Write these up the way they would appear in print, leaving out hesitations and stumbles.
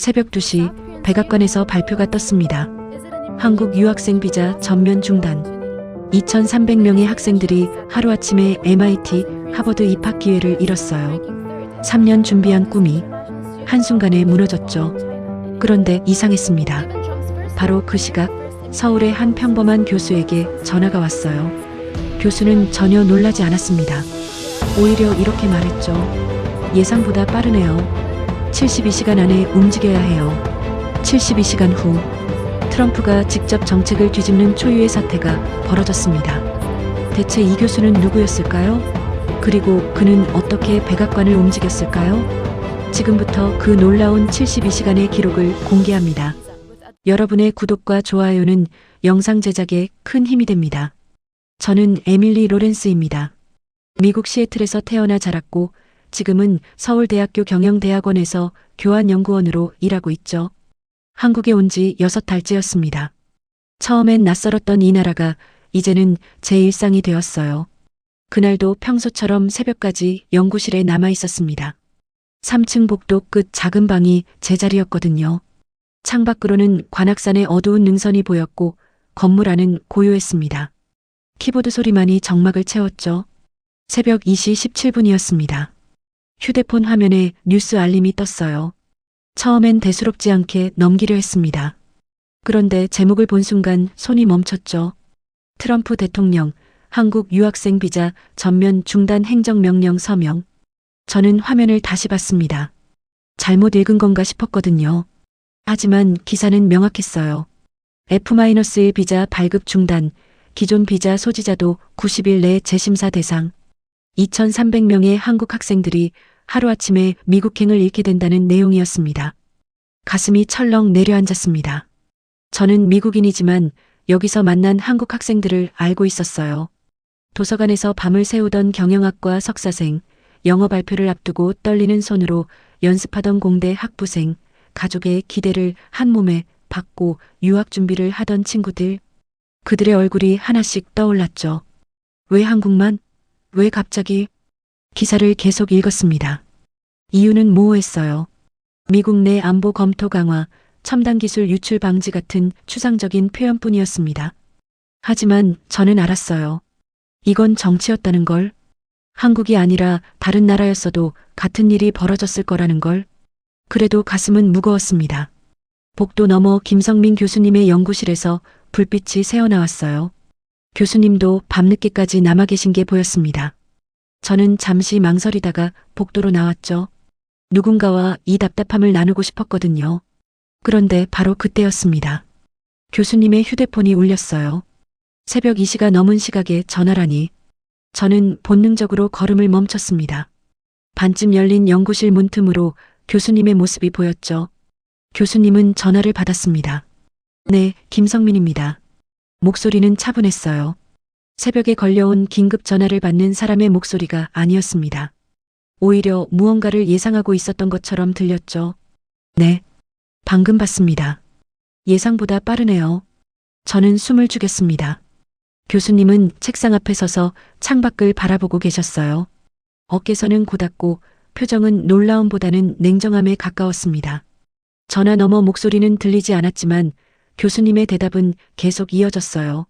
새벽 2시 백악관에서 발표가 떴습니다. 한국 유학생 비자 전면 중단. 2,300명의 학생들이 하루아침에 MIT, 하버드 입학 기회를 잃었어요. 3년 준비한 꿈이 한순간에 무너졌죠. 그런데 이상했습니다. 바로 그 시각 서울의 한 평범한 교수에게 전화가 왔어요. 교수는 전혀 놀라지 않았습니다. 오히려 이렇게 말했죠. 예상보다 빠르네요. 72시간 안에 움직여야 해요. 72시간 후 트럼프가 직접 정책을 뒤집는 초유의 사태가 벌어졌습니다. 대체 이 교수는 누구였을까요? 그리고 그는 어떻게 백악관을 움직였을까요? 지금부터 그 놀라운 72시간의 기록을 공개합니다. 여러분의 구독과 좋아요는 영상 제작에 큰 힘이 됩니다. 저는 에밀리 로렌스입니다. 미국 시애틀에서 태어나 자랐고 지금은 서울대학교 경영대학원에서 교환연구원으로 일하고 있죠. 한국에 온 지 6달째였습니다. 처음엔 낯설었던 이 나라가 이제는 제 일상이 되었어요. 그날도 평소처럼 새벽까지 연구실에 남아 있었습니다. 3층 복도 끝 작은 방이 제 자리였거든요. 창밖으로는 관악산의 어두운 능선이 보였고 건물 안은 고요했습니다. 키보드 소리만이 정막을 채웠죠. 새벽 2시 17분이었습니다. 휴대폰 화면에 뉴스 알림이 떴어요. 처음엔 대수롭지 않게 넘기려 했습니다. 그런데 제목을 본 순간 손이 멈췄죠. 트럼프 대통령, 한국 유학생 비자 전면 중단 행정명령 서명. 저는 화면을 다시 봤습니다. 잘못 읽은 건가 싶었거든요. 하지만 기사는 명확했어요. F-의 비자 발급 중단, 기존 비자 소지자도 90일 내 재심사 대상. 2,300명의 한국 학생들이 하루아침에 미국행을 잃게 된다는 내용이었습니다. 가슴이 철렁 내려앉았습니다. 저는 미국인이지만 여기서 만난 한국 학생들을 알고 있었어요. 도서관에서 밤을 새우던 경영학과 석사생, 영어 발표를 앞두고 떨리는 손으로 연습하던 공대 학부생, 가족의 기대를 한 몸에 받고 유학 준비를 하던 친구들. 그들의 얼굴이 하나씩 떠올랐죠. 왜 한국만? 왜 갑자기? 기사를 계속 읽었습니다. 이유는 모호했어요. 미국 내 안보 검토 강화, 첨단 기술 유출 방지 같은 추상적인 표현뿐이었습니다. 하지만 저는 알았어요. 이건 정치였다는 걸. 한국이 아니라 다른 나라였어도 같은 일이 벌어졌을 거라는 걸. 그래도 가슴은 무거웠습니다. 복도 너머 김성민 교수님의 연구실에서 불빛이 새어나왔어요. 교수님도 밤늦게까지 남아 계신 게 보였습니다. 저는 잠시 망설이다가 복도로 나왔죠. 누군가와 이 답답함을 나누고 싶었거든요. 그런데 바로 그때였습니다. 교수님의 휴대폰이 울렸어요. 새벽 2시가 넘은 시각에 전화라니. 저는 본능적으로 걸음을 멈췄습니다. 반쯤 열린 연구실 문틈으로 교수님의 모습이 보였죠. 교수님은 전화를 받았습니다. 네, 김성민입니다. 목소리는 차분했어요. 새벽에 걸려온 긴급 전화를 받는 사람의 목소리가 아니었습니다. 오히려 무언가를 예상하고 있었던 것처럼 들렸죠. 네, 방금 봤습니다. 예상보다 빠르네요. 저는 숨을 죽였습니다. 교수님은 책상 앞에 서서 창밖을 바라보고 계셨어요. 어깨선은 곧았고 표정은 놀라움보다는 냉정함에 가까웠습니다. 전화 너머 목소리는 들리지 않았지만 교수님의 대답은 계속 이어졌어요.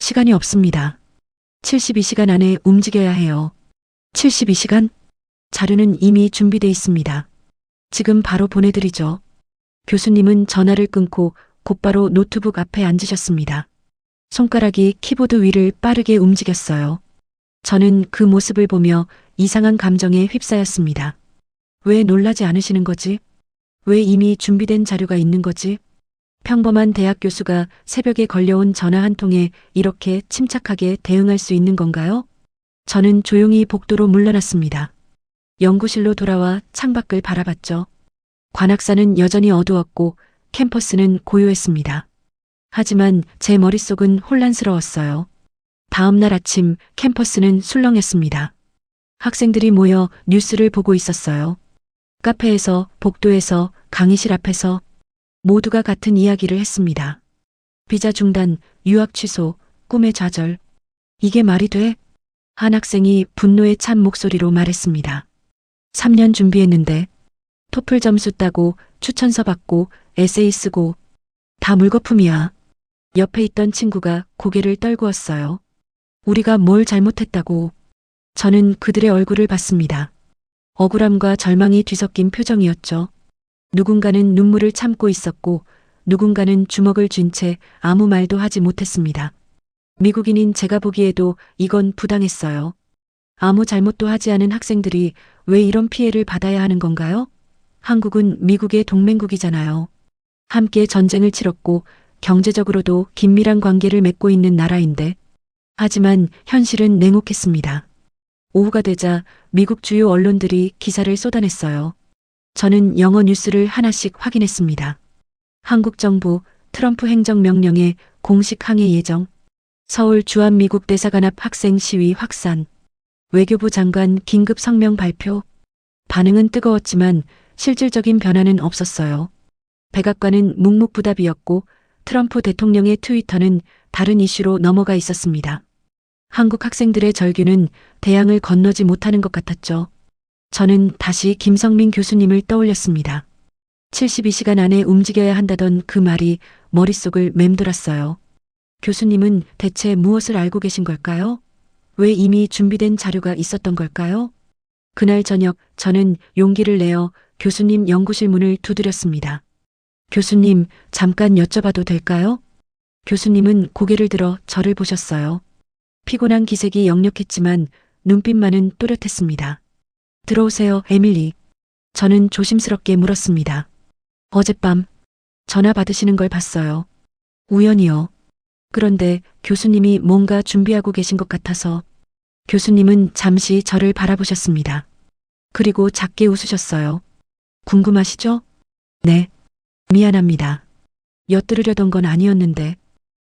시간이 없습니다. 72시간 안에 움직여야 해요. 72시간? 자료는 이미 준비돼 있습니다. 지금 바로 보내드리죠. 교수님은 전화를 끊고 곧바로 노트북 앞에 앉으셨습니다. 손가락이 키보드 위를 빠르게 움직였어요. 저는 그 모습을 보며 이상한 감정에 휩싸였습니다. 왜 놀라지 않으시는 거지? 왜 이미 준비된 자료가 있는 거지? 평범한 대학 교수가 새벽에 걸려온 전화 한 통에 이렇게 침착하게 대응할 수 있는 건가요? 저는 조용히 복도로 물러났습니다. 연구실로 돌아와 창밖을 바라봤죠. 관악산은 여전히 어두웠고 캠퍼스는 고요했습니다. 하지만 제 머릿속은 혼란스러웠어요. 다음 날 아침 캠퍼스는 술렁였습니다. 학생들이 모여 뉴스를 보고 있었어요. 카페에서, 복도에서, 강의실 앞에서 모두가 같은 이야기를 했습니다. 비자 중단, 유학 취소, 꿈의 좌절. 이게 말이 돼? 한 학생이 분노에 찬 목소리로 말했습니다. 3년 준비했는데 토플 점수 따고 추천서 받고 에세이 쓰고 다 물거품이야. 옆에 있던 친구가 고개를 떨구었어요. 우리가 뭘 잘못했다고. 저는 그들의 얼굴을 봤습니다. 억울함과 절망이 뒤섞인 표정이었죠. 누군가는 눈물을 참고 있었고 누군가는 주먹을 쥔 채 아무 말도 하지 못했습니다. 미국인인 제가 보기에도 이건 부당했어요. 아무 잘못도 하지 않은 학생들이 왜 이런 피해를 받아야 하는 건가요? 한국은 미국의 동맹국이잖아요. 함께 전쟁을 치렀고 경제적으로도 긴밀한 관계를 맺고 있는 나라인데. 하지만 현실은 냉혹했습니다. 오후가 되자 미국 주요 언론들이 기사를 쏟아냈어요. 저는 영어 뉴스를 하나씩 확인했습니다. 한국 정부 트럼프 행정명령에 공식 항의 예정. 서울 주한미국 대사관 앞 학생 시위 확산. 외교부 장관 긴급 성명 발표. 반응은 뜨거웠지만 실질적인 변화는 없었어요. 백악관은 묵묵부답이었고 트럼프 대통령의 트위터는 다른 이슈로 넘어가 있었습니다. 한국 학생들의 절규는 대양을 건너지 못하는 것 같았죠. 저는 다시 김성민 교수님을 떠올렸습니다. 72시간 안에 움직여야 한다던 그 말이 머릿속을 맴돌았어요. 교수님은 대체 무엇을 알고 계신 걸까요? 왜 이미 준비된 자료가 있었던 걸까요? 그날 저녁 저는 용기를 내어 교수님 연구실 문을 두드렸습니다. 교수님, 잠깐 여쭤봐도 될까요? 교수님은 고개를 들어 저를 보셨어요. 피곤한 기색이 역력했지만 눈빛만은 또렷했습니다. 들어오세요, 에밀리. 저는 조심스럽게 물었습니다. 어젯밤 전화 받으시는 걸 봤어요. 우연히요. 그런데 교수님이 뭔가 준비하고 계신 것 같아서. 교수님은 잠시 저를 바라보셨습니다. 그리고 작게 웃으셨어요. 궁금하시죠? 네. 미안합니다. 엿들으려던 건 아니었는데.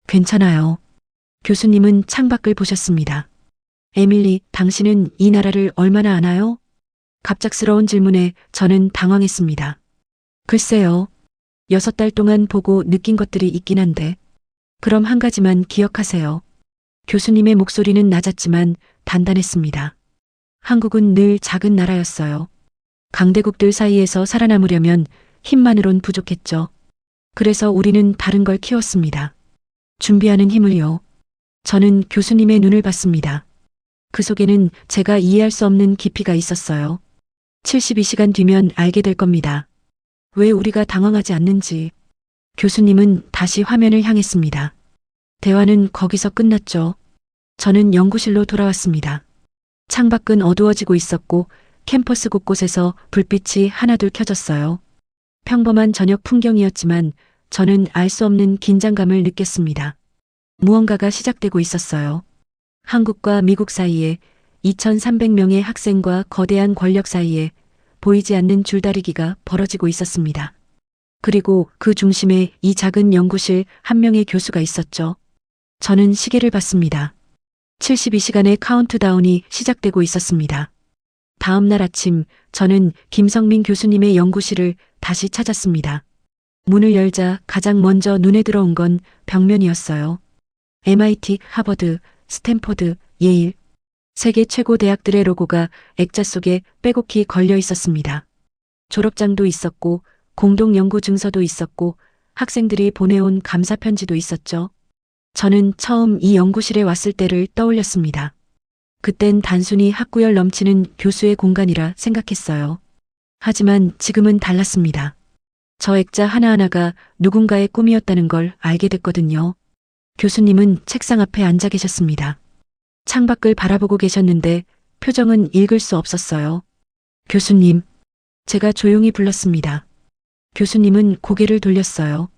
괜찮아요. 교수님은 창밖을 보셨습니다. 에밀리, 당신은 이 나라를 얼마나 아나요? 갑작스러운 질문에 저는 당황했습니다. 글쎄요. 6달 동안 보고 느낀 것들이 있긴 한데. 그럼 한 가지만 기억하세요. 교수님의 목소리는 낮았지만 단단했습니다. 한국은 늘 작은 나라였어요. 강대국들 사이에서 살아남으려면 힘만으론 부족했죠. 그래서 우리는 다른 걸 키웠습니다. 준비하는 힘을요. 저는 교수님의 눈을 봤습니다. 그 속에는 제가 이해할 수 없는 깊이가 있었어요. 72시간 뒤면 알게 될 겁니다. 왜 우리가 당황하지 않는지. 교수님은 다시 화면을 향했습니다. 대화는 거기서 끝났죠. 저는 연구실로 돌아왔습니다. 창밖은 어두워지고 있었고 캠퍼스 곳곳에서 불빛이 하나둘 켜졌어요. 평범한 저녁 풍경이었지만 저는 알 수 없는 긴장감을 느꼈습니다. 무언가가 시작되고 있었어요. 한국과 미국 사이에 2,300명의 학생과 거대한 권력 사이에 보이지 않는 줄다리기가 벌어지고 있었습니다. 그리고 그 중심에 이 작은 연구실 한 명의 교수가 있었죠. 저는 시계를 봤습니다. 72시간의 카운트다운이 시작되고 있었습니다. 다음 날 아침 저는 김성민 교수님의 연구실을 다시 찾았습니다. 문을 열자 가장 먼저 눈에 들어온 건 벽면이었어요. MIT, 하버드, 스탠포드, 예일, 세계 최고 대학들의 로고가 액자 속에 빼곡히 걸려 있었습니다. 졸업장도 있었고 공동 연구 증서도 있었고 학생들이 보내온 감사 편지도 있었죠. 저는 처음 이 연구실에 왔을 때를 떠올렸습니다. 그땐 단순히 학구열 넘치는 교수의 공간이라 생각했어요. 하지만 지금은 달랐습니다. 저 액자 하나하나가 누군가의 꿈이었다는 걸 알게 됐거든요. 교수님은 책상 앞에 앉아 계셨습니다. 창밖을 바라보고 계셨는데 표정은 읽을 수 없었어요. 교수님, 제가 조용히 불렀습니다. 교수님은 고개를 돌렸어요.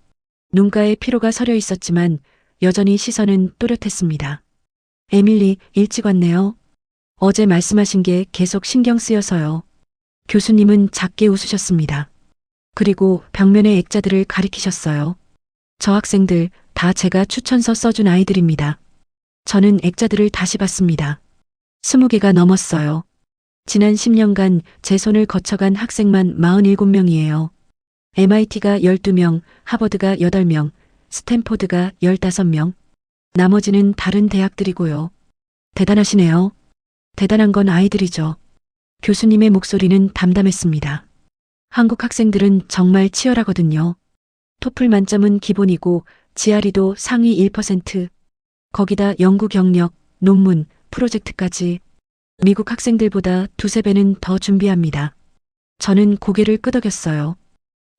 눈가에 피로가 서려 있었지만 여전히 시선은 또렷했습니다. 에밀리, 일찍 왔네요. 어제 말씀하신 게 계속 신경 쓰여서요. 교수님은 작게 웃으셨습니다. 그리고 벽면의 액자들을 가리키셨어요. 저 학생들 다 제가 추천서 써준 아이들입니다. 저는 액자들을 다시 봤습니다. 20개가 넘었어요. 지난 10년간 제 손을 거쳐간 학생만 47명이에요. MIT가 12명, 하버드가 8명, 스탠포드가 15명. 나머지는 다른 대학들이고요. 대단하시네요. 대단한 건 아이들이죠. 교수님의 목소리는 담담했습니다. 한국 학생들은 정말 치열하거든요. 토플 만점은 기본이고 GRE도 상위 1%. 거기다 연구 경력, 논문, 프로젝트까지. 미국 학생들보다 두세 배는 더 준비합니다. 저는 고개를 끄덕였어요.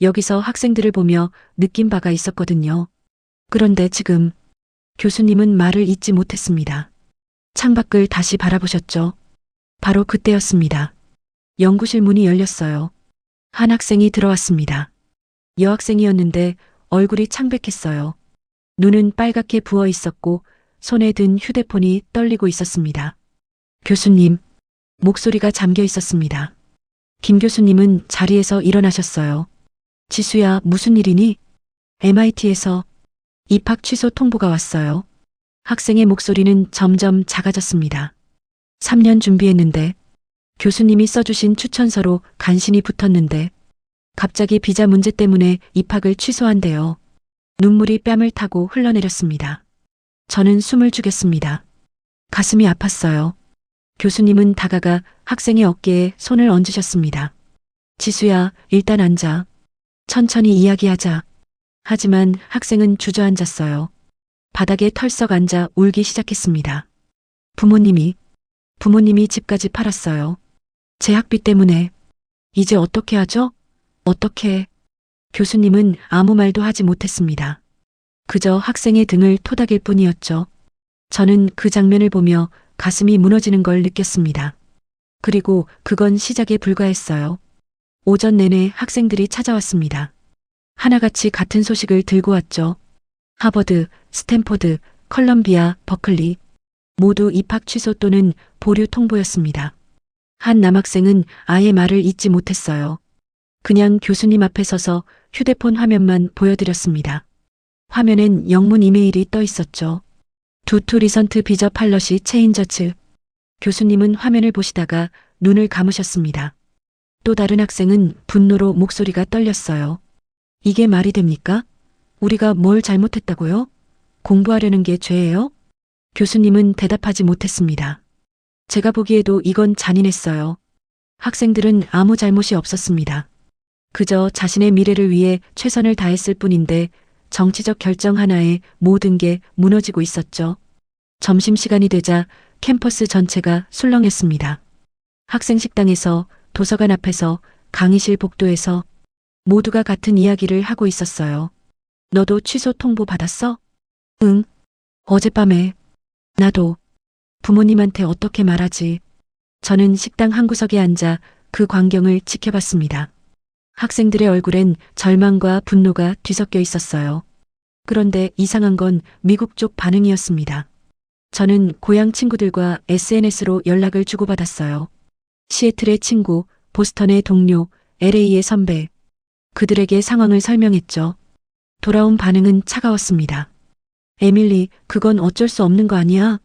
여기서 학생들을 보며 느낀 바가 있었거든요. 그런데 지금 교수님은 말을 잇지 못했습니다. 창밖을 다시 바라보셨죠. 바로 그때였습니다. 연구실 문이 열렸어요. 한 학생이 들어왔습니다. 여학생이었는데 얼굴이 창백했어요. 눈은 빨갛게 부어 있었고 손에 든 휴대폰이 떨리고 있었습니다. 교수님, 목소리가 잠겨 있었습니다. 김 교수님은 자리에서 일어나셨어요. 지수야, 무슨 일이니? MIT에서 입학 취소 통보가 왔어요. 학생의 목소리는 점점 작아졌습니다. 3년 준비했는데, 교수님이 써주신 추천서로 간신히 붙었는데, 갑자기 비자 문제 때문에 입학을 취소한대요. 눈물이 뺨을 타고 흘러내렸습니다. 저는 숨을 죽였습니다. 가슴이 아팠어요. 교수님은 다가가 학생의 어깨에 손을 얹으셨습니다. 지수야, 일단 앉아. 천천히 이야기하자. 하지만 학생은 주저앉았어요. 바닥에 털썩 앉아 울기 시작했습니다. 부모님이 집까지 팔았어요. 제 학비 때문에. 이제 어떻게 하죠? 어떻게? 교수님은 아무 말도 하지 못했습니다. 그저 학생의 등을 토닥일 뿐이었죠. 저는 그 장면을 보며 가슴이 무너지는 걸 느꼈습니다. 그리고 그건 시작에 불과했어요. 오전 내내 학생들이 찾아왔습니다. 하나같이 같은 소식을 들고 왔죠. 하버드, 스탠포드, 컬럼비아, 버클리 모두 입학 취소 또는 보류 통보였습니다. 한 남학생은 아예 말을 잇지 못했어요. 그냥 교수님 앞에 서서 휴대폰 화면만 보여드렸습니다. 화면엔 영문 이메일이 떠 있었죠. 두투 리선트 비저 팔러시 체인저츠. 교수님은 화면을 보시다가 눈을 감으셨습니다. 또 다른 학생은 분노로 목소리가 떨렸어요. 이게 말이 됩니까? 우리가 뭘 잘못했다고요? 공부하려는 게 죄예요? 교수님은 대답하지 못했습니다. 제가 보기에도 이건 잔인했어요. 학생들은 아무 잘못이 없었습니다. 그저 자신의 미래를 위해 최선을 다했을 뿐인데 정치적 결정 하나에 모든 게 무너지고 있었죠. 점심시간이 되자 캠퍼스 전체가 술렁였습니다. 학생 식당에서, 도서관 앞에서, 강의실 복도에서 모두가 같은 이야기를 하고 있었어요. 너도 취소 통보 받았어? 응. 어젯밤에. 나도. 부모님한테 어떻게 말하지? 저는 식당 한 구석에 앉아 그 광경을 지켜봤습니다. 학생들의 얼굴엔 절망과 분노가 뒤섞여 있었어요. 그런데 이상한 건 미국 쪽 반응이었습니다. 저는 고향 친구들과 SNS로 연락을 주고받았어요. 시애틀의 친구, 보스턴의 동료, LA의 선배. 그들에게 상황을 설명했죠. 돌아온 반응은 차가웠습니다. 에밀리, 그건 어쩔 수 없는 거 아니야?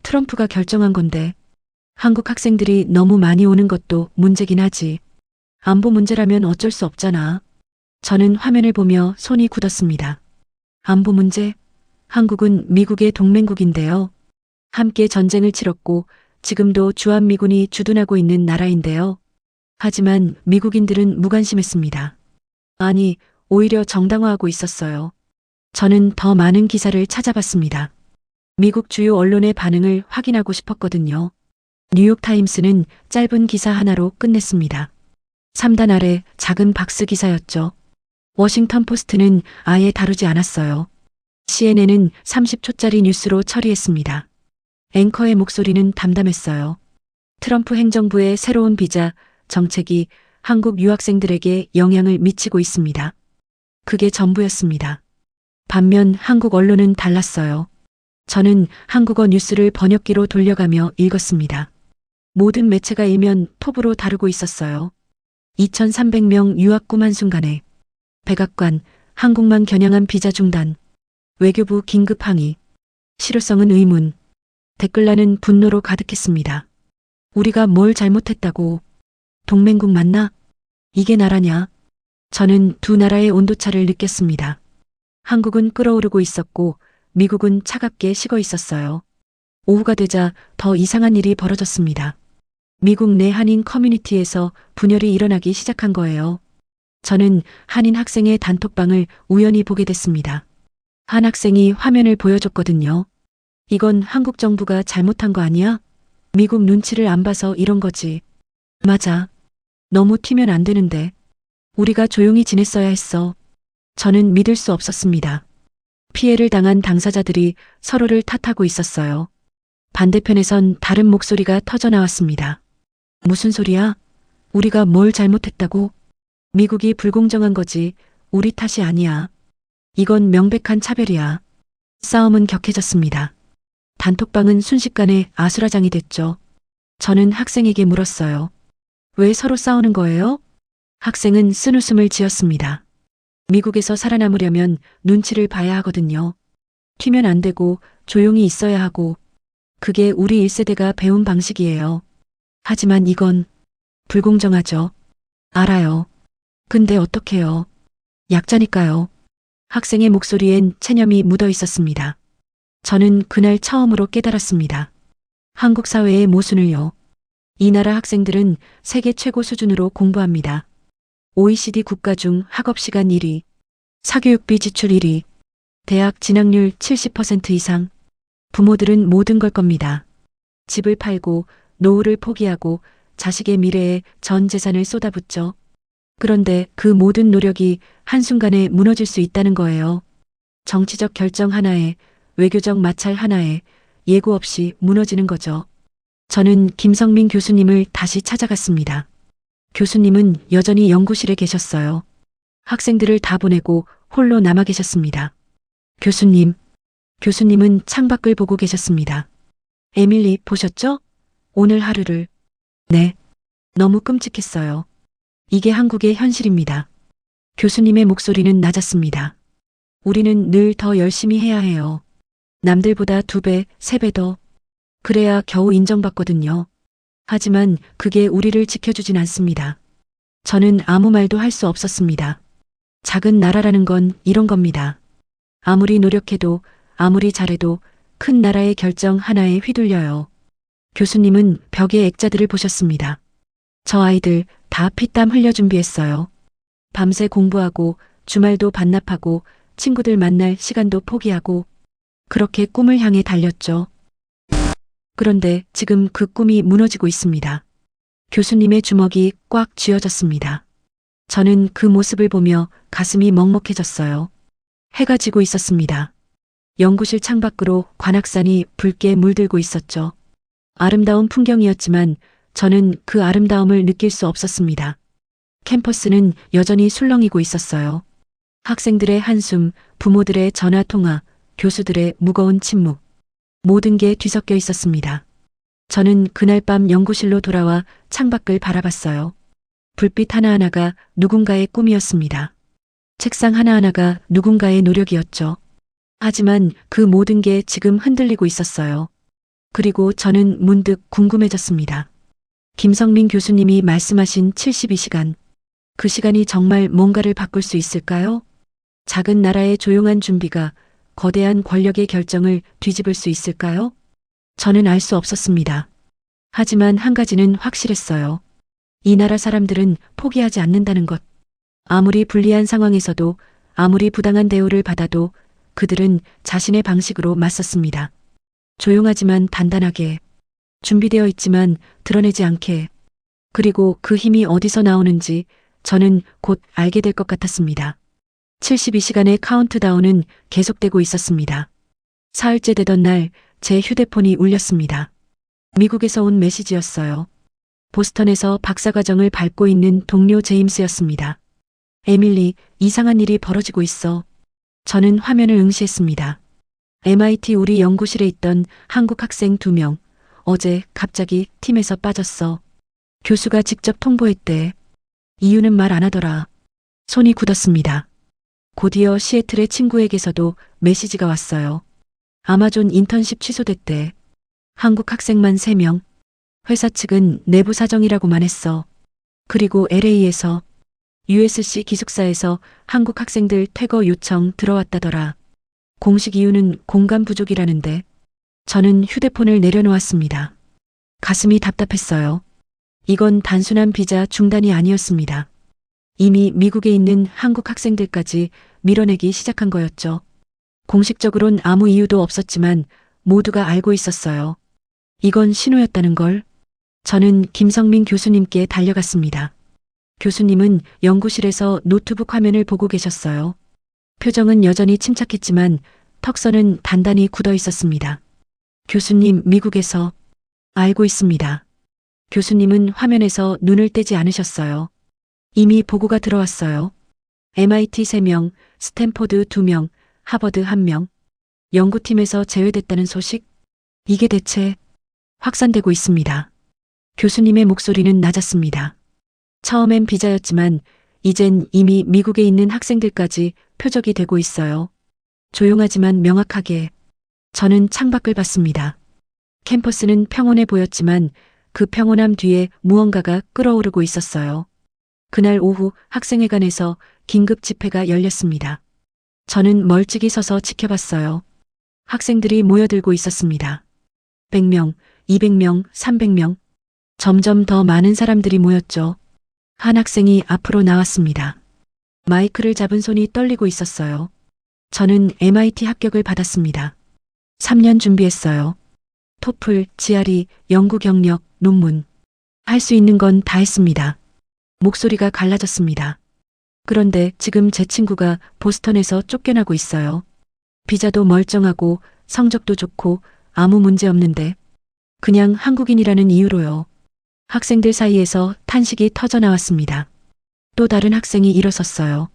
트럼프가 결정한 건데. 한국 학생들이 너무 많이 오는 것도 문제긴 하지. 안보 문제라면 어쩔 수 없잖아. 저는 화면을 보며 손이 굳었습니다. 안보 문제? 한국은 미국의 동맹국인데요. 함께 전쟁을 치렀고 지금도 주한미군이 주둔하고 있는 나라인데요. 하지만 미국인들은 무관심했습니다. 아니, 오히려 정당화하고 있었어요. 저는 더 많은 기사를 찾아봤습니다. 미국 주요 언론의 반응을 확인하고 싶었거든요. 뉴욕타임스는 짧은 기사 하나로 끝냈습니다. 3단 아래 작은 박스 기사였죠. 워싱턴 포스트는 아예 다루지 않았어요. CNN은 30초짜리 뉴스로 처리했습니다. 앵커의 목소리는 담담했어요. 트럼프 행정부의 새로운 비자 정책이 한국 유학생들에게 영향을 미치고 있습니다. 그게 전부였습니다. 반면 한국 언론은 달랐어요. 저는 한국어 뉴스를 번역기로 돌려가며 읽었습니다. 모든 매체가 일면 톱으로 다루고 있었어요. 2,300명 유학 꿈 한순간에. 백악관, 한국만 겨냥한 비자 중단. 외교부 긴급 항의. 실효성은 의문. 댓글란은 분노로 가득했습니다. 우리가 뭘 잘못했다고. 동맹국 맞나? 이게 나라냐? 저는 두 나라의 온도차를 느꼈습니다. 한국은 끓어오르고 있었고 미국은 차갑게 식어 있었어요. 오후가 되자 더 이상한 일이 벌어졌습니다. 미국 내 한인 커뮤니티에서 분열이 일어나기 시작한 거예요. 저는 한인 학생의 단톡방을 우연히 보게 됐습니다. 한 학생이 화면을 보여줬거든요. 이건 한국 정부가 잘못한 거 아니야? 미국 눈치를 안 봐서 이런 거지. 맞아. 너무 튀면 안 되는데. 우리가 조용히 지냈어야 했어. 저는 믿을 수 없었습니다. 피해를 당한 당사자들이 서로를 탓하고 있었어요. 반대편에선 다른 목소리가 터져 나왔습니다. 무슨 소리야? 우리가 뭘 잘못했다고? 미국이 불공정한 거지. 우리 탓이 아니야. 이건 명백한 차별이야. 싸움은 격해졌습니다. 단톡방은 순식간에 아수라장이 됐죠. 저는 학생에게 물었어요. 왜 서로 싸우는 거예요? 학생은 쓴웃음을 지었습니다. 미국에서 살아남으려면 눈치를 봐야 하거든요. 튀면 안 되고 조용히 있어야 하고 그게 우리 1세대가 배운 방식이에요. 하지만 이건 불공정하죠. 알아요. 근데 어떡해요. 약자니까요. 학생의 목소리엔 체념이 묻어 있었습니다. 저는 그날 처음으로 깨달았습니다. 한국 사회의 모순을요. 이 나라 학생들은 세계 최고 수준으로 공부합니다. OECD 국가 중 학업시간 1위, 사교육비 지출 1위, 대학 진학률 70% 이상. 부모들은 모든 걸 겁니다. 집을 팔고 노후를 포기하고 자식의 미래에 전 재산을 쏟아붓죠. 그런데 그 모든 노력이 한순간에 무너질 수 있다는 거예요. 정치적 결정 하나에, 외교적 마찰 하나에 예고 없이 무너지는 거죠. 저는 김성민 교수님을 다시 찾아갔습니다. 교수님은 여전히 연구실에 계셨어요. 학생들을 다 보내고 홀로 남아 계셨습니다. 교수님은 창밖을 보고 계셨습니다. 에밀리 보셨죠? 오늘 하루를. 네. 너무 끔찍했어요. 이게 한국의 현실입니다. 교수님의 목소리는 낮았습니다. 우리는 늘 더 열심히 해야 해요. 남들보다 2배, 3배 더. 그래야 겨우 인정받거든요. 하지만 그게 우리를 지켜주진 않습니다. 저는 아무 말도 할 수 없었습니다. 작은 나라라는 건 이런 겁니다. 아무리 노력해도 아무리 잘해도 큰 나라의 결정 하나에 휘둘려요. 교수님은 벽의 액자들을 보셨습니다. 저 아이들 다 피땀 흘려 준비했어요. 밤새 공부하고 주말도 반납하고 친구들 만날 시간도 포기하고 그렇게 꿈을 향해 달렸죠. 그런데 지금 그 꿈이 무너지고 있습니다. 교수님의 주먹이 꽉 쥐어졌습니다. 저는 그 모습을 보며 가슴이 먹먹해졌어요. 해가 지고 있었습니다. 연구실 창밖으로 관악산이 붉게 물들고 있었죠. 아름다운 풍경이었지만 저는 그 아름다움을 느낄 수 없었습니다. 캠퍼스는 여전히 술렁이고 있었어요. 학생들의 한숨, 부모들의 전화 통화, 교수들의 무거운 침묵. 모든 게 뒤섞여 있었습니다. 저는 그날 밤 연구실로 돌아와 창밖을 바라봤어요. 불빛 하나하나가 누군가의 꿈이었습니다. 책상 하나하나가 누군가의 노력이었죠. 하지만 그 모든 게 지금 흔들리고 있었어요. 그리고 저는 문득 궁금해졌습니다. 김성민 교수님이 말씀하신 72시간. 그 시간이 정말 뭔가를 바꿀 수 있을까요? 작은 나라의 조용한 준비가 거대한 권력의 결정을 뒤집을 수 있을까요? 저는 알 수 없었습니다. 하지만 한 가지는 확실했어요. 이 나라 사람들은 포기하지 않는다는 것. 아무리 불리한 상황에서도 아무리 부당한 대우를 받아도 그들은 자신의 방식으로 맞섰습니다. 조용하지만 단단하게, 준비되어 있지만 드러내지 않게. 그리고 그 힘이 어디서 나오는지 저는 곧 알게 될 것 같았습니다. 72시간의 카운트다운은 계속되고 있었습니다. 사흘째 되던 날 제 휴대폰이 울렸습니다. 미국에서 온 메시지였어요. 보스턴에서 박사과정을 밟고 있는 동료 제임스였습니다. 에밀리, 이상한 일이 벌어지고 있어. 저는 화면을 응시했습니다. MIT 우리 연구실에 있던 한국 학생 2명, 어제 갑자기 팀에서 빠졌어. 교수가 직접 통보했대. 이유는 말 안 하더라. 손이 굳었습니다. 곧이어 시애틀의 친구에게서도 메시지가 왔어요. 아마존 인턴십 취소됐대. 한국 학생만 3명. 회사 측은 내부 사정이라고만 했어. 그리고 LA에서 USC 기숙사에서 한국 학생들 퇴거 요청 들어왔다더라. 공식 이유는 공간 부족이라는데. 저는 휴대폰을 내려놓았습니다. 가슴이 답답했어요. 이건 단순한 비자 중단이 아니었습니다. 이미 미국에 있는 한국 학생들까지 밀어내기 시작한 거였죠. 공식적으론 아무 이유도 없었지만 모두가 알고 있었어요. 이건 신호였다는 걸. 저는 김성민 교수님께 달려갔습니다. 교수님은 연구실에서 노트북 화면을 보고 계셨어요. 표정은 여전히 침착했지만 턱선은 단단히 굳어 있었습니다. 교수님, 미국에서 알고 있습니다. 교수님은 화면에서 눈을 떼지 않으셨어요. 이미 보고가 들어왔어요. MIT 3명, 스탠포드 2명, 하버드 1명. 연구팀에서 제외됐다는 소식? 이게 대체 확산되고 있습니다. 교수님의 목소리는 낮았습니다. 처음엔 비자였지만 이젠 이미 미국에 있는 학생들까지 표적이 되고 있어요. 조용하지만 명확하게. 저는 창밖을 봤습니다. 캠퍼스는 평온해 보였지만 그 평온함 뒤에 무언가가 끓어오르고 있었어요. 그날 오후 학생회관에서 긴급 집회가 열렸습니다. 저는 멀찍이 서서 지켜봤어요. 학생들이 모여들고 있었습니다. 100명, 200명, 300명. 점점 더 많은 사람들이 모였죠. 한 학생이 앞으로 나왔습니다. 마이크를 잡은 손이 떨리고 있었어요. 저는 MIT 합격을 받았습니다. 3년 준비했어요. 토플, GRE, 연구 경력, 논문. 할 수 있는 건 다 했습니다. 목소리가 갈라졌습니다. 그런데 지금 제 친구가 보스턴에서 쫓겨나고 있어요. 비자도 멀쩡하고 성적도 좋고 아무 문제 없는데 그냥 한국인이라는 이유로요. 학생들 사이에서 탄식이 터져 나왔습니다. 또 다른 학생이 일어섰어요.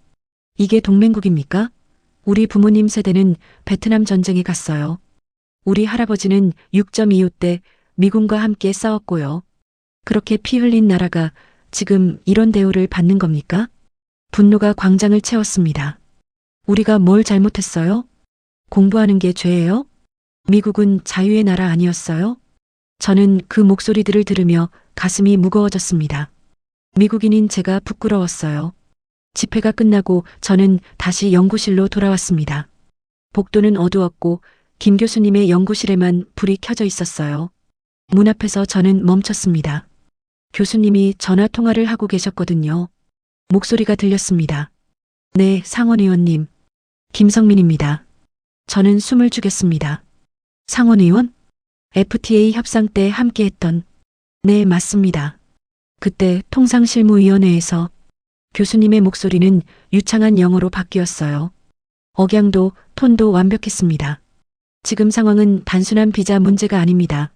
이게 동맹국입니까? 우리 부모님 세대는 베트남 전쟁에 갔어요. 우리 할아버지는 6.25 때 미군과 함께 싸웠고요. 그렇게 피 흘린 나라가 지금 이런 대우를 받는 겁니까? 분노가 광장을 채웠습니다. 우리가 뭘 잘못했어요? 공부하는 게 죄예요? 미국은 자유의 나라 아니었어요? 저는 그 목소리들을 들으며 가슴이 무거워졌습니다. 미국인인 제가 부끄러웠어요. 집회가 끝나고 저는 다시 연구실로 돌아왔습니다. 복도는 어두웠고 김 교수님의 연구실에만 불이 켜져 있었어요. 문 앞에서 저는 멈췄습니다. 교수님이 전화 통화를 하고 계셨거든요. 목소리가 들렸습니다. 네, 상원 의원님. 김성민입니다. 저는 숨을 죽였습니다. 상원 의원? FTA 협상 때 함께했던. 네, 맞습니다. 그때 통상실무위원회에서 교수님의 목소리는 유창한 영어로 바뀌었어요. 억양도 톤도 완벽했습니다. 지금 상황은 단순한 비자 문제가 아닙니다.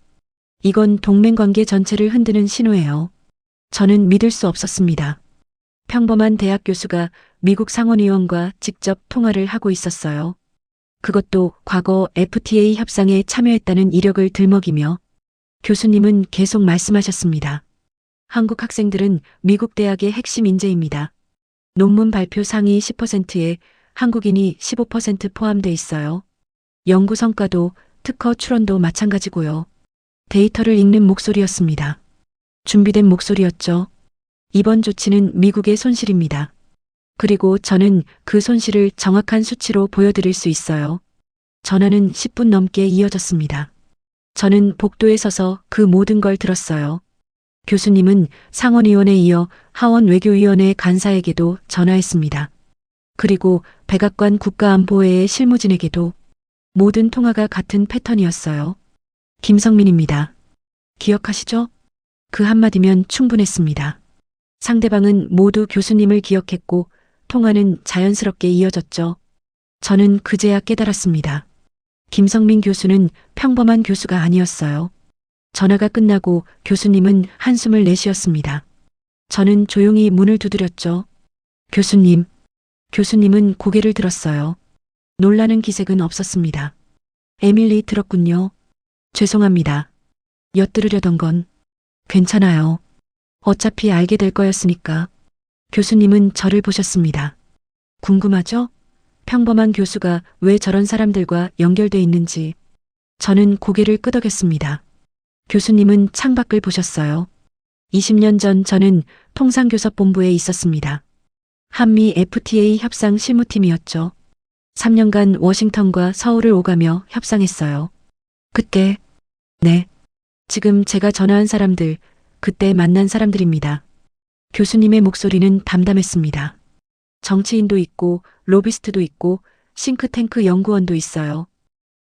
이건 동맹관계 전체를 흔드는 신호예요. 저는 믿을 수 없었습니다. 평범한 대학 교수가 미국 상원의원과 직접 통화를 하고 있었어요. 그것도 과거 FTA 협상에 참여했다는 이력을 들먹이며 교수님은 계속 말씀하셨습니다. 한국 학생들은 미국 대학의 핵심 인재입니다. 논문 발표 상위 10%에 한국인이 15% 포함돼 있어요. 연구 성과도 특허 출원도 마찬가지고요. 데이터를 읽는 목소리였습니다. 준비된 목소리였죠. 이번 조치는 미국의 손실입니다. 그리고 저는 그 손실을 정확한 수치로 보여드릴 수 있어요. 전화는 10분 넘게 이어졌습니다. 저는 복도에 서서 그 모든 걸 들었어요. 교수님은 상원의원에 이어 하원외교위원회 간사에게도 전화했습니다. 그리고 백악관 국가안보회의 실무진에게도. 모든 통화가 같은 패턴이었어요. 김성민입니다. 기억하시죠? 그 한마디면 충분했습니다. 상대방은 모두 교수님을 기억했고 통화는 자연스럽게 이어졌죠. 저는 그제야 깨달았습니다. 김성민 교수는 평범한 교수가 아니었어요. 전화가 끝나고 교수님은 한숨을 내쉬었습니다. 저는 조용히 문을 두드렸죠. 교수님. 교수님은 고개를 들었어요. 놀라는 기색은 없었습니다. 에밀리 들었군요. 죄송합니다. 엿들으려던 건. 괜찮아요. 어차피 알게 될 거였으니까. 교수님은 저를 보셨습니다. 궁금하죠? 평범한 교수가 왜 저런 사람들과 연결돼 있는지. 저는 고개를 끄덕였습니다. 교수님은 창밖을 보셨어요. 20년 전 저는 통상교섭본부에 있었습니다. 한미 FTA 협상 실무팀이었죠. 3년간 워싱턴과 서울을 오가며 협상했어요. 그때, 네. 지금 제가 전화한 사람들, 그때 만난 사람들입니다. 교수님의 목소리는 담담했습니다. 정치인도 있고 로비스트도 있고 싱크탱크 연구원도 있어요.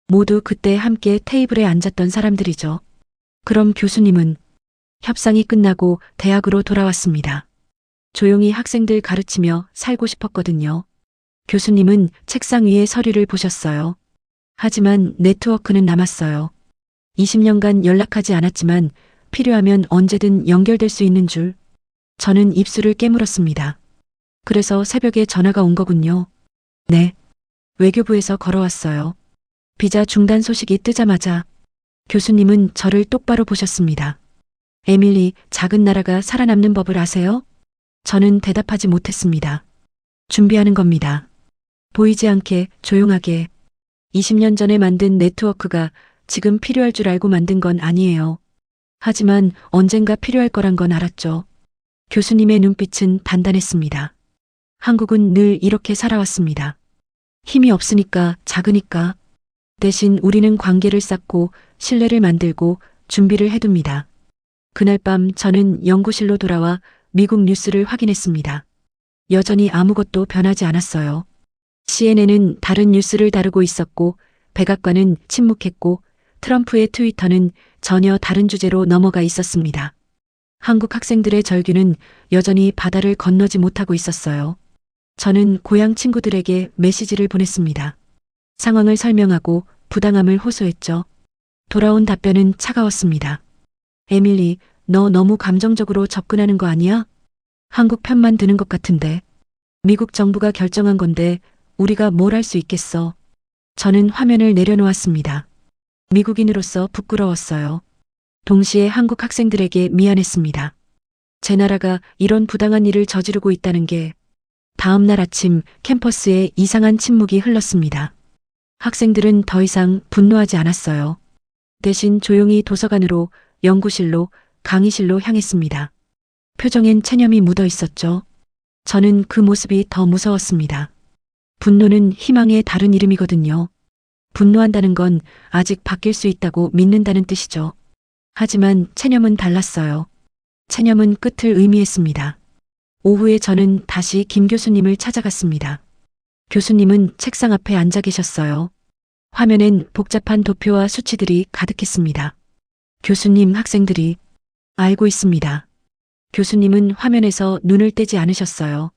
모두 그때 함께 테이블에 앉았던 사람들이죠. 그럼 교수님은? 협상이 끝나고 대학으로 돌아왔습니다. 조용히 학생들 가르치며 살고 싶었거든요. 교수님은 책상 위에 서류를 보셨어요. 하지만 네트워크는 남았어요. 20년간 연락하지 않았지만 필요하면 언제든 연결될 수 있는 줄. 저는 입술을 깨물었습니다. 그래서 새벽에 전화가 온 거군요. 네. 외교부에서 걸어왔어요. 비자 중단 소식이 뜨자마자 교수님은 저를 똑바로 보셨습니다. 에밀리, 작은 나라가 살아남는 법을 아세요? 저는 대답하지 못했습니다. 준비하는 겁니다. 보이지 않게 조용하게. 20년 전에 만든 네트워크가 지금 필요할 줄 알고 만든 건 아니에요. 하지만 언젠가 필요할 거란 건 알았죠. 교수님의 눈빛은 단단했습니다. 한국은 늘 이렇게 살아왔습니다. 힘이 없으니까, 작으니까. 대신 우리는 관계를 쌓고 신뢰를 만들고 준비를 해둡니다. 그날 밤 저는 연구실로 돌아와 미국 뉴스를 확인했습니다. 여전히 아무것도 변하지 않았어요. CNN은 다른 뉴스를 다루고 있었고 백악관은 침묵했고 트럼프의 트위터는 전혀 다른 주제로 넘어가 있었습니다. 한국 학생들의 절규는 여전히 바다를 건너지 못하고 있었어요. 저는 고향 친구들에게 메시지를 보냈습니다. 상황을 설명하고 부당함을 호소했죠. 돌아온 답변은 차가웠습니다. 에밀리, 너 너무 감정적으로 접근하는 거 아니야? 한국 편만 드는 것 같은데. 미국 정부가 결정한 건데 우리가 뭘 할 수 있겠어. 저는 화면을 내려놓았습니다. 미국인으로서 부끄러웠어요. 동시에 한국 학생들에게 미안했습니다. 제 나라가 이런 부당한 일을 저지르고 있다는 게. 다음 날 아침 캠퍼스에 이상한 침묵이 흘렀습니다. 학생들은 더 이상 분노하지 않았어요. 대신 조용히 도서관으로, 연구실로, 강의실로 향했습니다. 표정엔 체념이 묻어 있었죠. 저는 그 모습이 더 무서웠습니다. 분노는 희망의 다른 이름이거든요. 분노한다는 건 아직 바뀔 수 있다고 믿는다는 뜻이죠. 하지만 체념은 달랐어요. 체념은 끝을 의미했습니다. 오후에 저는 다시 김 교수님을 찾아갔습니다. 교수님은 책상 앞에 앉아 계셨어요. 화면엔 복잡한 도표와 수치들이 가득했습니다. 교수님, 학생들이 알고 있습니다. 교수님은 화면에서 눈을 떼지 않으셨어요.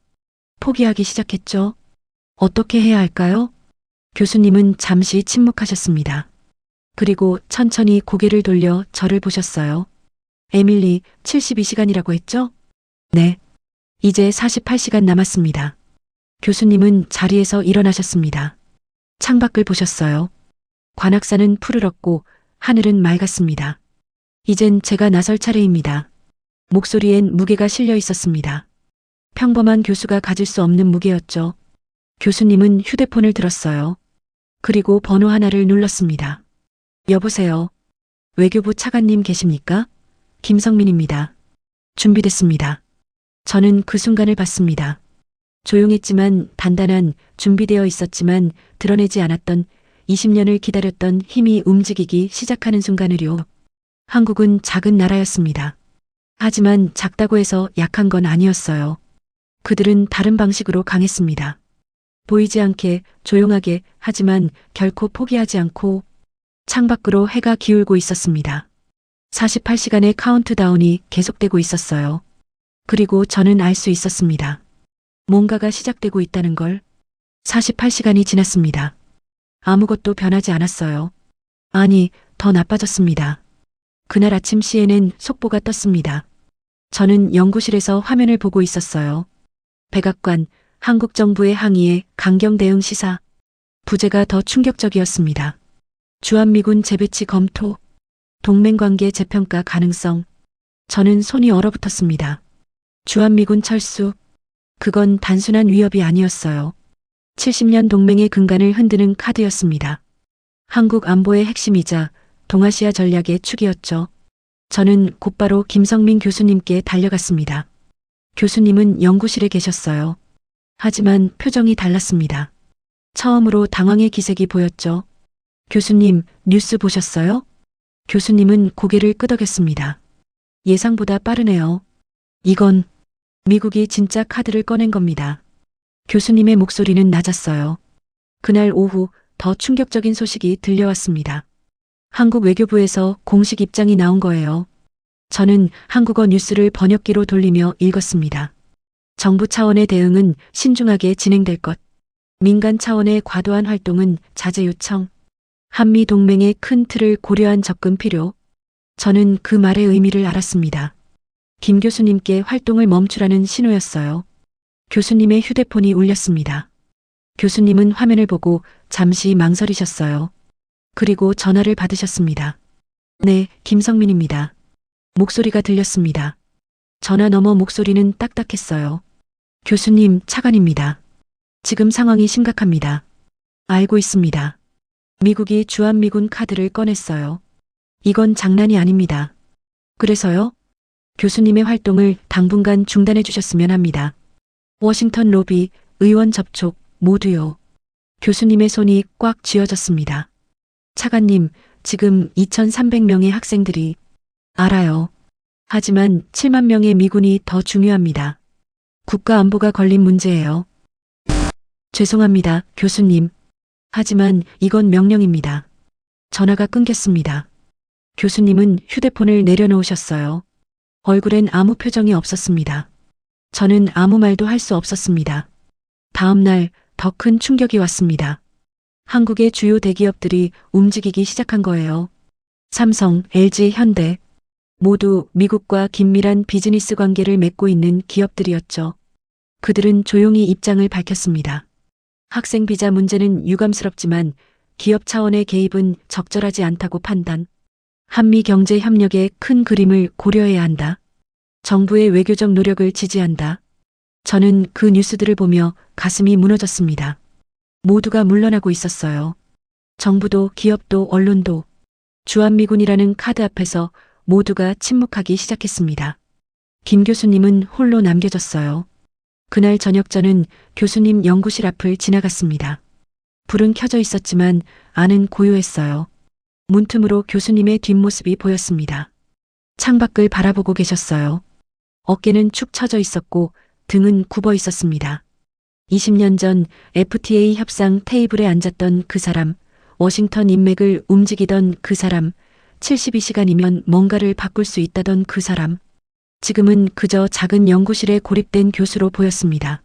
포기하기 시작했죠. 어떻게 해야 할까요? 교수님은 잠시 침묵하셨습니다. 그리고 천천히 고개를 돌려 저를 보셨어요. 에밀리, 72시간이라고 했죠? 네. 이제 48시간 남았습니다. 교수님은 자리에서 일어나셨습니다. 창밖을 보셨어요. 관악산은 푸르렀고 하늘은 맑았습니다. 이젠 제가 나설 차례입니다. 목소리엔 무게가 실려 있었습니다. 평범한 교수가 가질 수 없는 무게였죠. 교수님은 휴대폰을 들었어요. 그리고 번호 하나를 눌렀습니다. 여보세요. 외교부 차관님 계십니까? 김성민입니다. 준비됐습니다. 저는 그 순간을 봤습니다. 조용했지만 단단한, 준비되어 있었지만 드러내지 않았던 20년을 기다렸던 힘이 움직이기 시작하는 순간을요. 한국은 작은 나라였습니다. 하지만 작다고 해서 약한 건 아니었어요. 그들은 다른 방식으로 강했습니다. 보이지 않게, 조용하게, 하지만 결코 포기하지 않고. 창밖으로 해가 기울고 있었습니다. 48시간의 카운트다운이 계속되고 있었어요. 그리고 저는 알 수 있었습니다. 뭔가가 시작되고 있다는 걸. 48시간이 지났습니다. 아무것도 변하지 않았어요. 아니, 더 나빠졌습니다. 그날 아침 CNN 속보가 떴습니다. 저는 연구실에서 화면을 보고 있었어요. 백악관, 한국 정부의 항의에 강경 대응 시사. 부제가 더 충격적이었습니다. 주한미군 재배치 검토, 동맹관계 재평가 가능성. 저는 손이 얼어붙었습니다. 주한미군 철수. 그건 단순한 위협이 아니었어요. 70년 동맹의 근간을 흔드는 카드였습니다. 한국 안보의 핵심이자 동아시아 전략의 축이었죠. 저는 곧바로 김성민 교수님께 달려갔습니다. 교수님은 연구실에 계셨어요. 하지만 표정이 달랐습니다. 처음으로 당황의 기색이 보였죠. 교수님, 뉴스 보셨어요? 교수님은 고개를 끄덕였습니다. 예상보다 빠르네요. 이건 미국이 진짜 카드를 꺼낸 겁니다. 교수님의 목소리는 낮았어요. 그날 오후 더 충격적인 소식이 들려왔습니다. 한국 외교부에서 공식 입장이 나온 거예요. 저는 한국어 뉴스를 번역기로 돌리며 읽었습니다. 정부 차원의 대응은 신중하게 진행될 것. 민간 차원의 과도한 활동은 자제 요청. 한미 동맹의 큰 틀을 고려한 접근 필요. 저는 그 말의 의미를 알았습니다. 김 교수님께 활동을 멈추라는 신호였어요. 교수님의 휴대폰이 울렸습니다. 교수님은 화면을 보고 잠시 망설이셨어요. 그리고 전화를 받으셨습니다. 네, 김성민입니다. 목소리가 들렸습니다. 전화 너머 목소리는 딱딱했어요. 교수님, 차관입니다. 지금 상황이 심각합니다. 알고 있습니다. 미국이 주한미군 카드를 꺼냈어요. 이건 장난이 아닙니다. 그래서요? 교수님의 활동을 당분간 중단해 주셨으면 합니다. 워싱턴 로비, 의원 접촉, 모두요. 교수님의 손이 꽉 쥐어졌습니다. 차관님, 지금 2,300명의 학생들이 알아요. 하지만 7만 명의 미군이 더 중요합니다. 국가 안보가 걸린 문제예요. 죄송합니다, 교수님. 하지만 이건 명령입니다. 전화가 끊겼습니다. 교수님은 휴대폰을 내려놓으셨어요. 얼굴엔 아무 표정이 없었습니다. 저는 아무 말도 할 수 없었습니다. 다음 날 더 큰 충격이 왔습니다. 한국의 주요 대기업들이 움직이기 시작한 거예요. 삼성, LG, 현대 모두 미국과 긴밀한 비즈니스 관계를 맺고 있는 기업들이었죠. 그들은 조용히 입장을 밝혔습니다. 학생 비자 문제는 유감스럽지만 기업 차원의 개입은 적절하지 않다고 판단. 한미 경제 협력의 큰 그림을 고려해야 한다. 정부의 외교적 노력을 지지한다. 저는 그 뉴스들을 보며 가슴이 무너졌습니다. 모두가 물러나고 있었어요. 정부도 기업도 언론도 주한미군이라는 카드 앞에서 모두가 침묵하기 시작했습니다. 김 교수님은 홀로 남겨졌어요. 그날 저녁 저는 교수님 연구실 앞을 지나갔습니다. 불은 켜져 있었지만 안은 고요했어요. 문틈으로 교수님의 뒷모습이 보였습니다. 창밖을 바라보고 계셨어요. 어깨는 축 처져 있었고 등은 굽어 있었습니다. 20년 전 FTA 협상 테이블에 앉았던 그 사람, 워싱턴 인맥을 움직이던 그 사람, 72시간이면 뭔가를 바꿀 수 있다던 그 사람. 지금은 그저 작은 연구실에 고립된 교수로 보였습니다.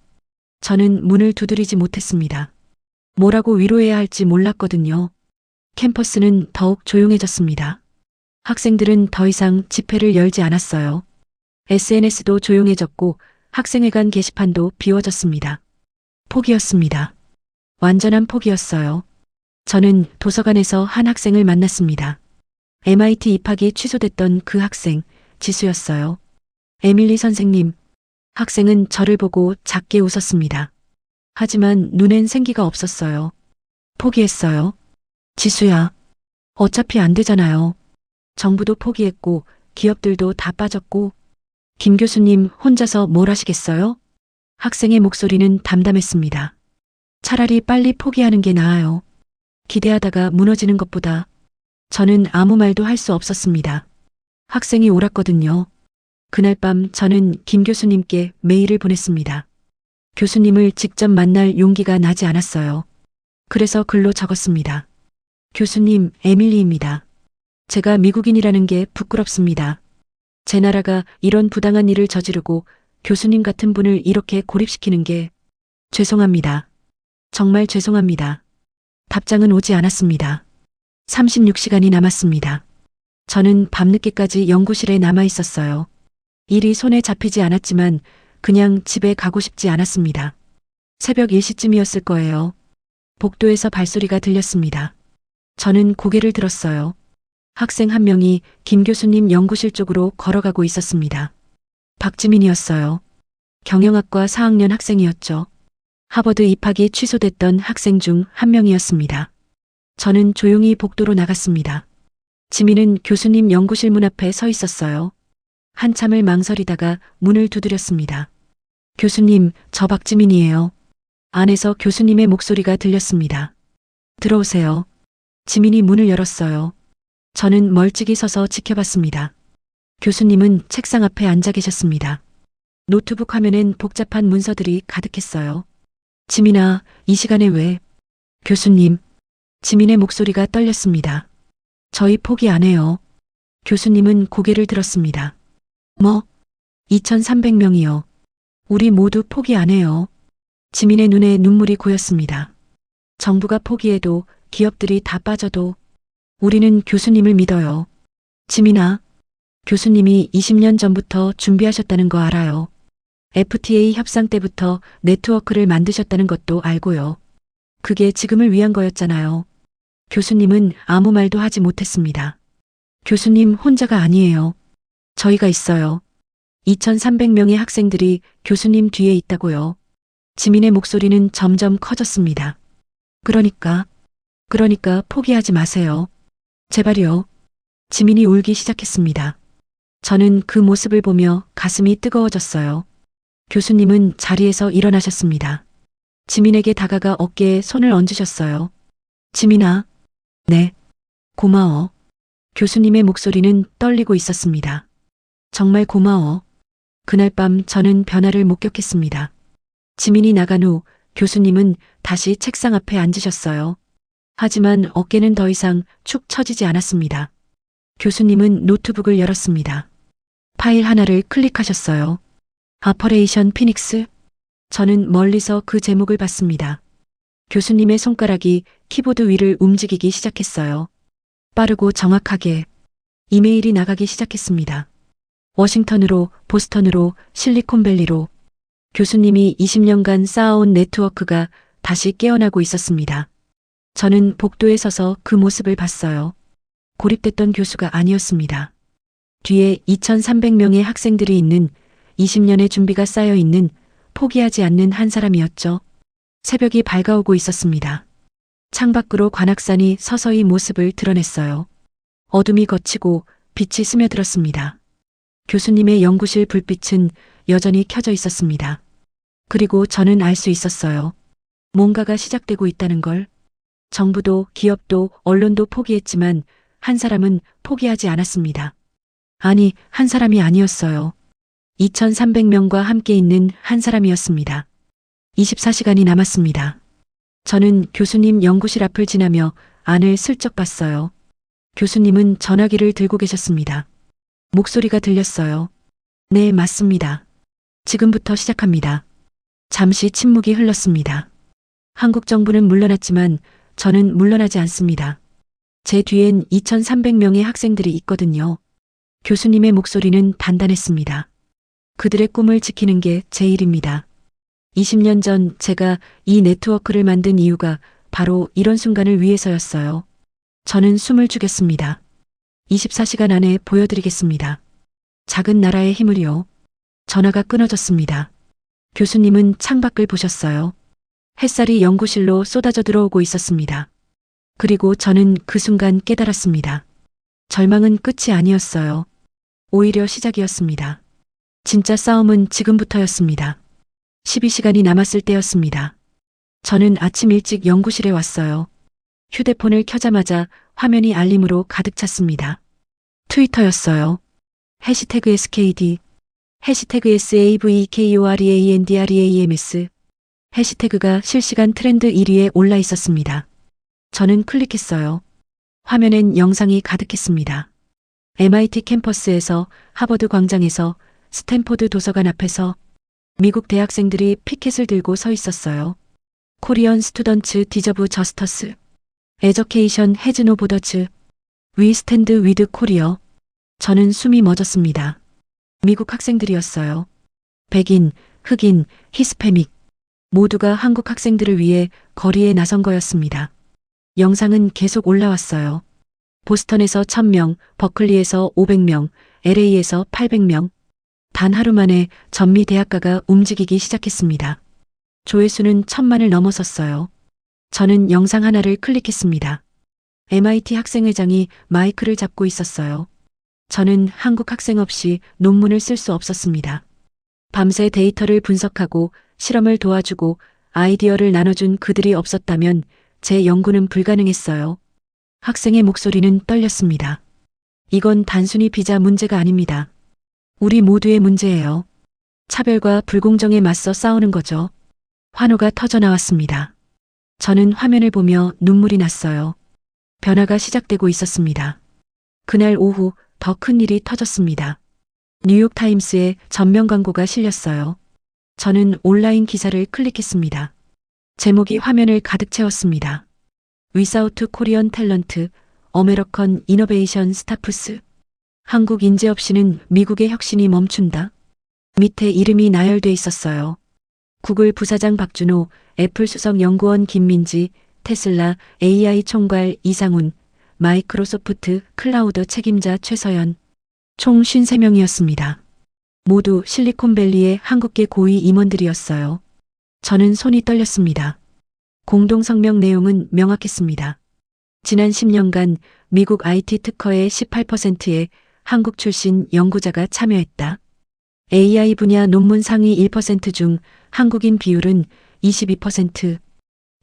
저는 문을 두드리지 못했습니다. 뭐라고 위로해야 할지 몰랐거든요. 캠퍼스는 더욱 조용해졌습니다. 학생들은 더 이상 집회를 열지 않았어요. SNS도 조용해졌고 학생회관 게시판도 비워졌습니다. 포기였습니다. 완전한 포기였어요. 저는 도서관에서 한 학생을 만났습니다. MIT 입학이 취소됐던 그 학생, 지수였어요. 에밀리 선생님. 학생은 저를 보고 작게 웃었습니다. 하지만 눈엔 생기가 없었어요. 포기했어요. 지수야. 어차피 안 되잖아요. 정부도 포기했고 기업들도 다 빠졌고 김 교수님 혼자서 뭘 하시겠어요? 학생의 목소리는 담담했습니다. 차라리 빨리 포기하는 게 나아요. 기대하다가 무너지는 것보다. 저는 아무 말도 할 수 없었습니다. 학생이 옳았거든요. 그날 밤 저는 김 교수님께 메일을 보냈습니다. 교수님을 직접 만날 용기가 나지 않았어요. 그래서 글로 적었습니다. 교수님, 에밀리입니다. 제가 미국인이라는 게 부끄럽습니다. 제 나라가 이런 부당한 일을 저지르고 교수님 같은 분을 이렇게 고립시키는 게 죄송합니다. 정말 죄송합니다. 답장은 오지 않았습니다. 36시간이 남았습니다. 저는 밤늦게까지 연구실에 남아 있었어요. 일이 손에 잡히지 않았지만 그냥 집에 가고 싶지 않았습니다. 새벽 1시쯤이었을 거예요. 복도에서 발소리가 들렸습니다. 저는 고개를 들었어요. 학생 한 명이 김 교수님 연구실 쪽으로 걸어가고 있었습니다. 박지민이었어요. 경영학과 4학년 학생이었죠. 하버드 입학이 취소됐던 학생 중 한 명이었습니다. 저는 조용히 복도로 나갔습니다. 지민은 교수님 연구실 문 앞에 서 있었어요. 한참을 망설이다가 문을 두드렸습니다. 교수님, 저 박지민이에요. 안에서 교수님의 목소리가 들렸습니다. 들어오세요. 지민이 문을 열었어요. 저는 멀찍이 서서 지켜봤습니다. 교수님은 책상 앞에 앉아 계셨습니다. 노트북 화면엔 복잡한 문서들이 가득했어요. 지민아, 이 시간에 왜? 교수님. 지민의 목소리가 떨렸습니다. 저희 포기 안 해요. 교수님은 고개를 들었습니다. 뭐? 2,300명이요. 우리 모두 포기 안 해요. 지민의 눈에 눈물이 고였습니다. 정부가 포기해도 기업들이 다 빠져도 우리는 교수님을 믿어요. 지민아, 교수님이 20년 전부터 준비하셨다는 거 알아요. FTA 협상 때부터 네트워크를 만드셨다는 것도 알고요. 그게 지금을 위한 거였잖아요. 교수님은 아무 말도 하지 못했습니다. 교수님 혼자가 아니에요. 저희가 있어요. 2,300명의 학생들이 교수님 뒤에 있다고요. 지민의 목소리는 점점 커졌습니다. 그러니까 포기하지 마세요. 제발요. 지민이 울기 시작했습니다. 저는 그 모습을 보며 가슴이 뜨거워졌어요. 교수님은 자리에서 일어나셨습니다. 지민에게 다가가 어깨에 손을 얹으셨어요. 지민아. 네. 고마워. 교수님의 목소리는 떨리고 있었습니다. 정말 고마워. 그날 밤 저는 변화를 목격했습니다. 지민이 나간 후 교수님은 다시 책상 앞에 앉으셨어요. 하지만 어깨는 더 이상 축 처지지 않았습니다. 교수님은 노트북을 열었습니다. 파일 하나를 클릭하셨어요. 아퍼레이션 피닉스? 저는 멀리서 그 제목을 봤습니다. 교수님의 손가락이 키보드 위를 움직이기 시작했어요. 빠르고 정확하게 이메일이 나가기 시작했습니다. 워싱턴으로, 보스턴으로, 실리콘밸리로 교수님이 20년간 쌓아온 네트워크가 다시 깨어나고 있었습니다. 저는 복도에 서서 그 모습을 봤어요. 고립됐던 교수가 아니었습니다. 뒤에 2,300명의 학생들이 있는 20년의 준비가 쌓여 있는 포기하지 않는 한 사람이었죠. 새벽이 밝아오고 있었습니다. 창밖으로 관악산이 서서히 모습을 드러냈어요. 어둠이 걷히고 빛이 스며들었습니다. 교수님의 연구실 불빛은 여전히 켜져 있었습니다. 그리고 저는 알 수 있었어요. 뭔가가 시작되고 있다는 걸. 정부도 기업도 언론도 포기했지만 한 사람은 포기하지 않았습니다. 아니, 한 사람이 아니었어요. 2,300명과 함께 있는 한 사람이었습니다. 24시간이 남았습니다. 저는 교수님 연구실 앞을 지나며 안을 슬쩍 봤어요. 교수님은 전화기를 들고 계셨습니다. 목소리가 들렸어요. 네, 맞습니다. 지금부터 시작합니다. 잠시 침묵이 흘렀습니다. 한국 정부는 물러났지만 저는 물러나지 않습니다. 제 뒤엔 2,300명의 학생들이 있거든요. 교수님의 목소리는 단단했습니다. 그들의 꿈을 지키는 게 제 일입니다. 20년 전 제가 이 네트워크를 만든 이유가 바로 이런 순간을 위해서였어요. 저는 숨을 죽였습니다. 24시간 안에 보여드리겠습니다. 작은 나라의 힘을요. 전화가 끊어졌습니다. 교수님은 창밖을 보셨어요. 햇살이 연구실로 쏟아져 들어오고 있었습니다. 그리고 저는 그 순간 깨달았습니다. 절망은 끝이 아니었어요. 오히려 시작이었습니다. 진짜 싸움은 지금부터였습니다. 12시간이 남았을 때였습니다. 저는 아침 일찍 연구실에 왔어요. 휴대폰을 켜자마자 화면이 알림으로 가득 찼습니다. 트위터였어요. 해시태그 SKD, 해시태그 SAVEKOREANDREAMS, 해시태그가 실시간 트렌드 1위에 올라 있었습니다. 저는 클릭했어요. 화면엔 영상이 가득했습니다. MIT 캠퍼스에서, 하버드 광장에서, 스탠포드 도서관 앞에서 미국 대학생들이 피켓을 들고 서 있었어요. 코리언 스튜던츠 디저브 저스터스, 에저케이션 해즈 노 보더즈, 위 스탠드 위드 코리어. 저는 숨이 멎었습니다. 미국 학생들이었어요. 백인, 흑인, 히스패닉 모두가 한국 학생들을 위해 거리에 나선 거였습니다. 영상은 계속 올라왔어요. 보스턴에서 1,000명, 버클리에서 500명, LA에서 800명. 단 하루 만에 전미 대학가가 움직이기 시작했습니다. 조회수는 1,000만을 넘어섰어요. 저는 영상 하나를 클릭했습니다. MIT 학생회장이 마이크를 잡고 있었어요. 저는 한국 학생 없이 논문을 쓸 수 없었습니다. 밤새 데이터를 분석하고 실험을 도와주고 아이디어를 나눠준 그들이 없었다면 제 연구는 불가능했어요. 학생의 목소리는 떨렸습니다. 이건 단순히 비자 문제가 아닙니다. 우리 모두의 문제예요. 차별과 불공정에 맞서 싸우는 거죠. 환호가 터져 나왔습니다. 저는 화면을 보며 눈물이 났어요. 변화가 시작되고 있었습니다. 그날 오후 더 큰 일이 터졌습니다. 뉴욕타임스에 전면 광고가 실렸어요. 저는 온라인 기사를 클릭했습니다. 제목이 화면을 가득 채웠습니다. 위사우트 코리언 탤런트, 어메리컨 이너베이션 스타프스. 한국 인재 없이는 미국의 혁신이 멈춘다. 밑에 이름이 나열돼 있었어요. 구글 부사장 박준호, 애플 수석 연구원 김민지, 테슬라 AI 총괄 이상훈, 마이크로소프트 클라우드 책임자 최서연. 총 53명이었습니다. 모두 실리콘밸리의 한국계 고위 임원들이었어요. 저는 손이 떨렸습니다. 공동 성명 내용은 명확했습니다. 지난 10년간 미국 IT 특허의 18%에 한국 출신 연구자가 참여했다. AI 분야 논문 상위 1% 중 한국인 비율은 22%.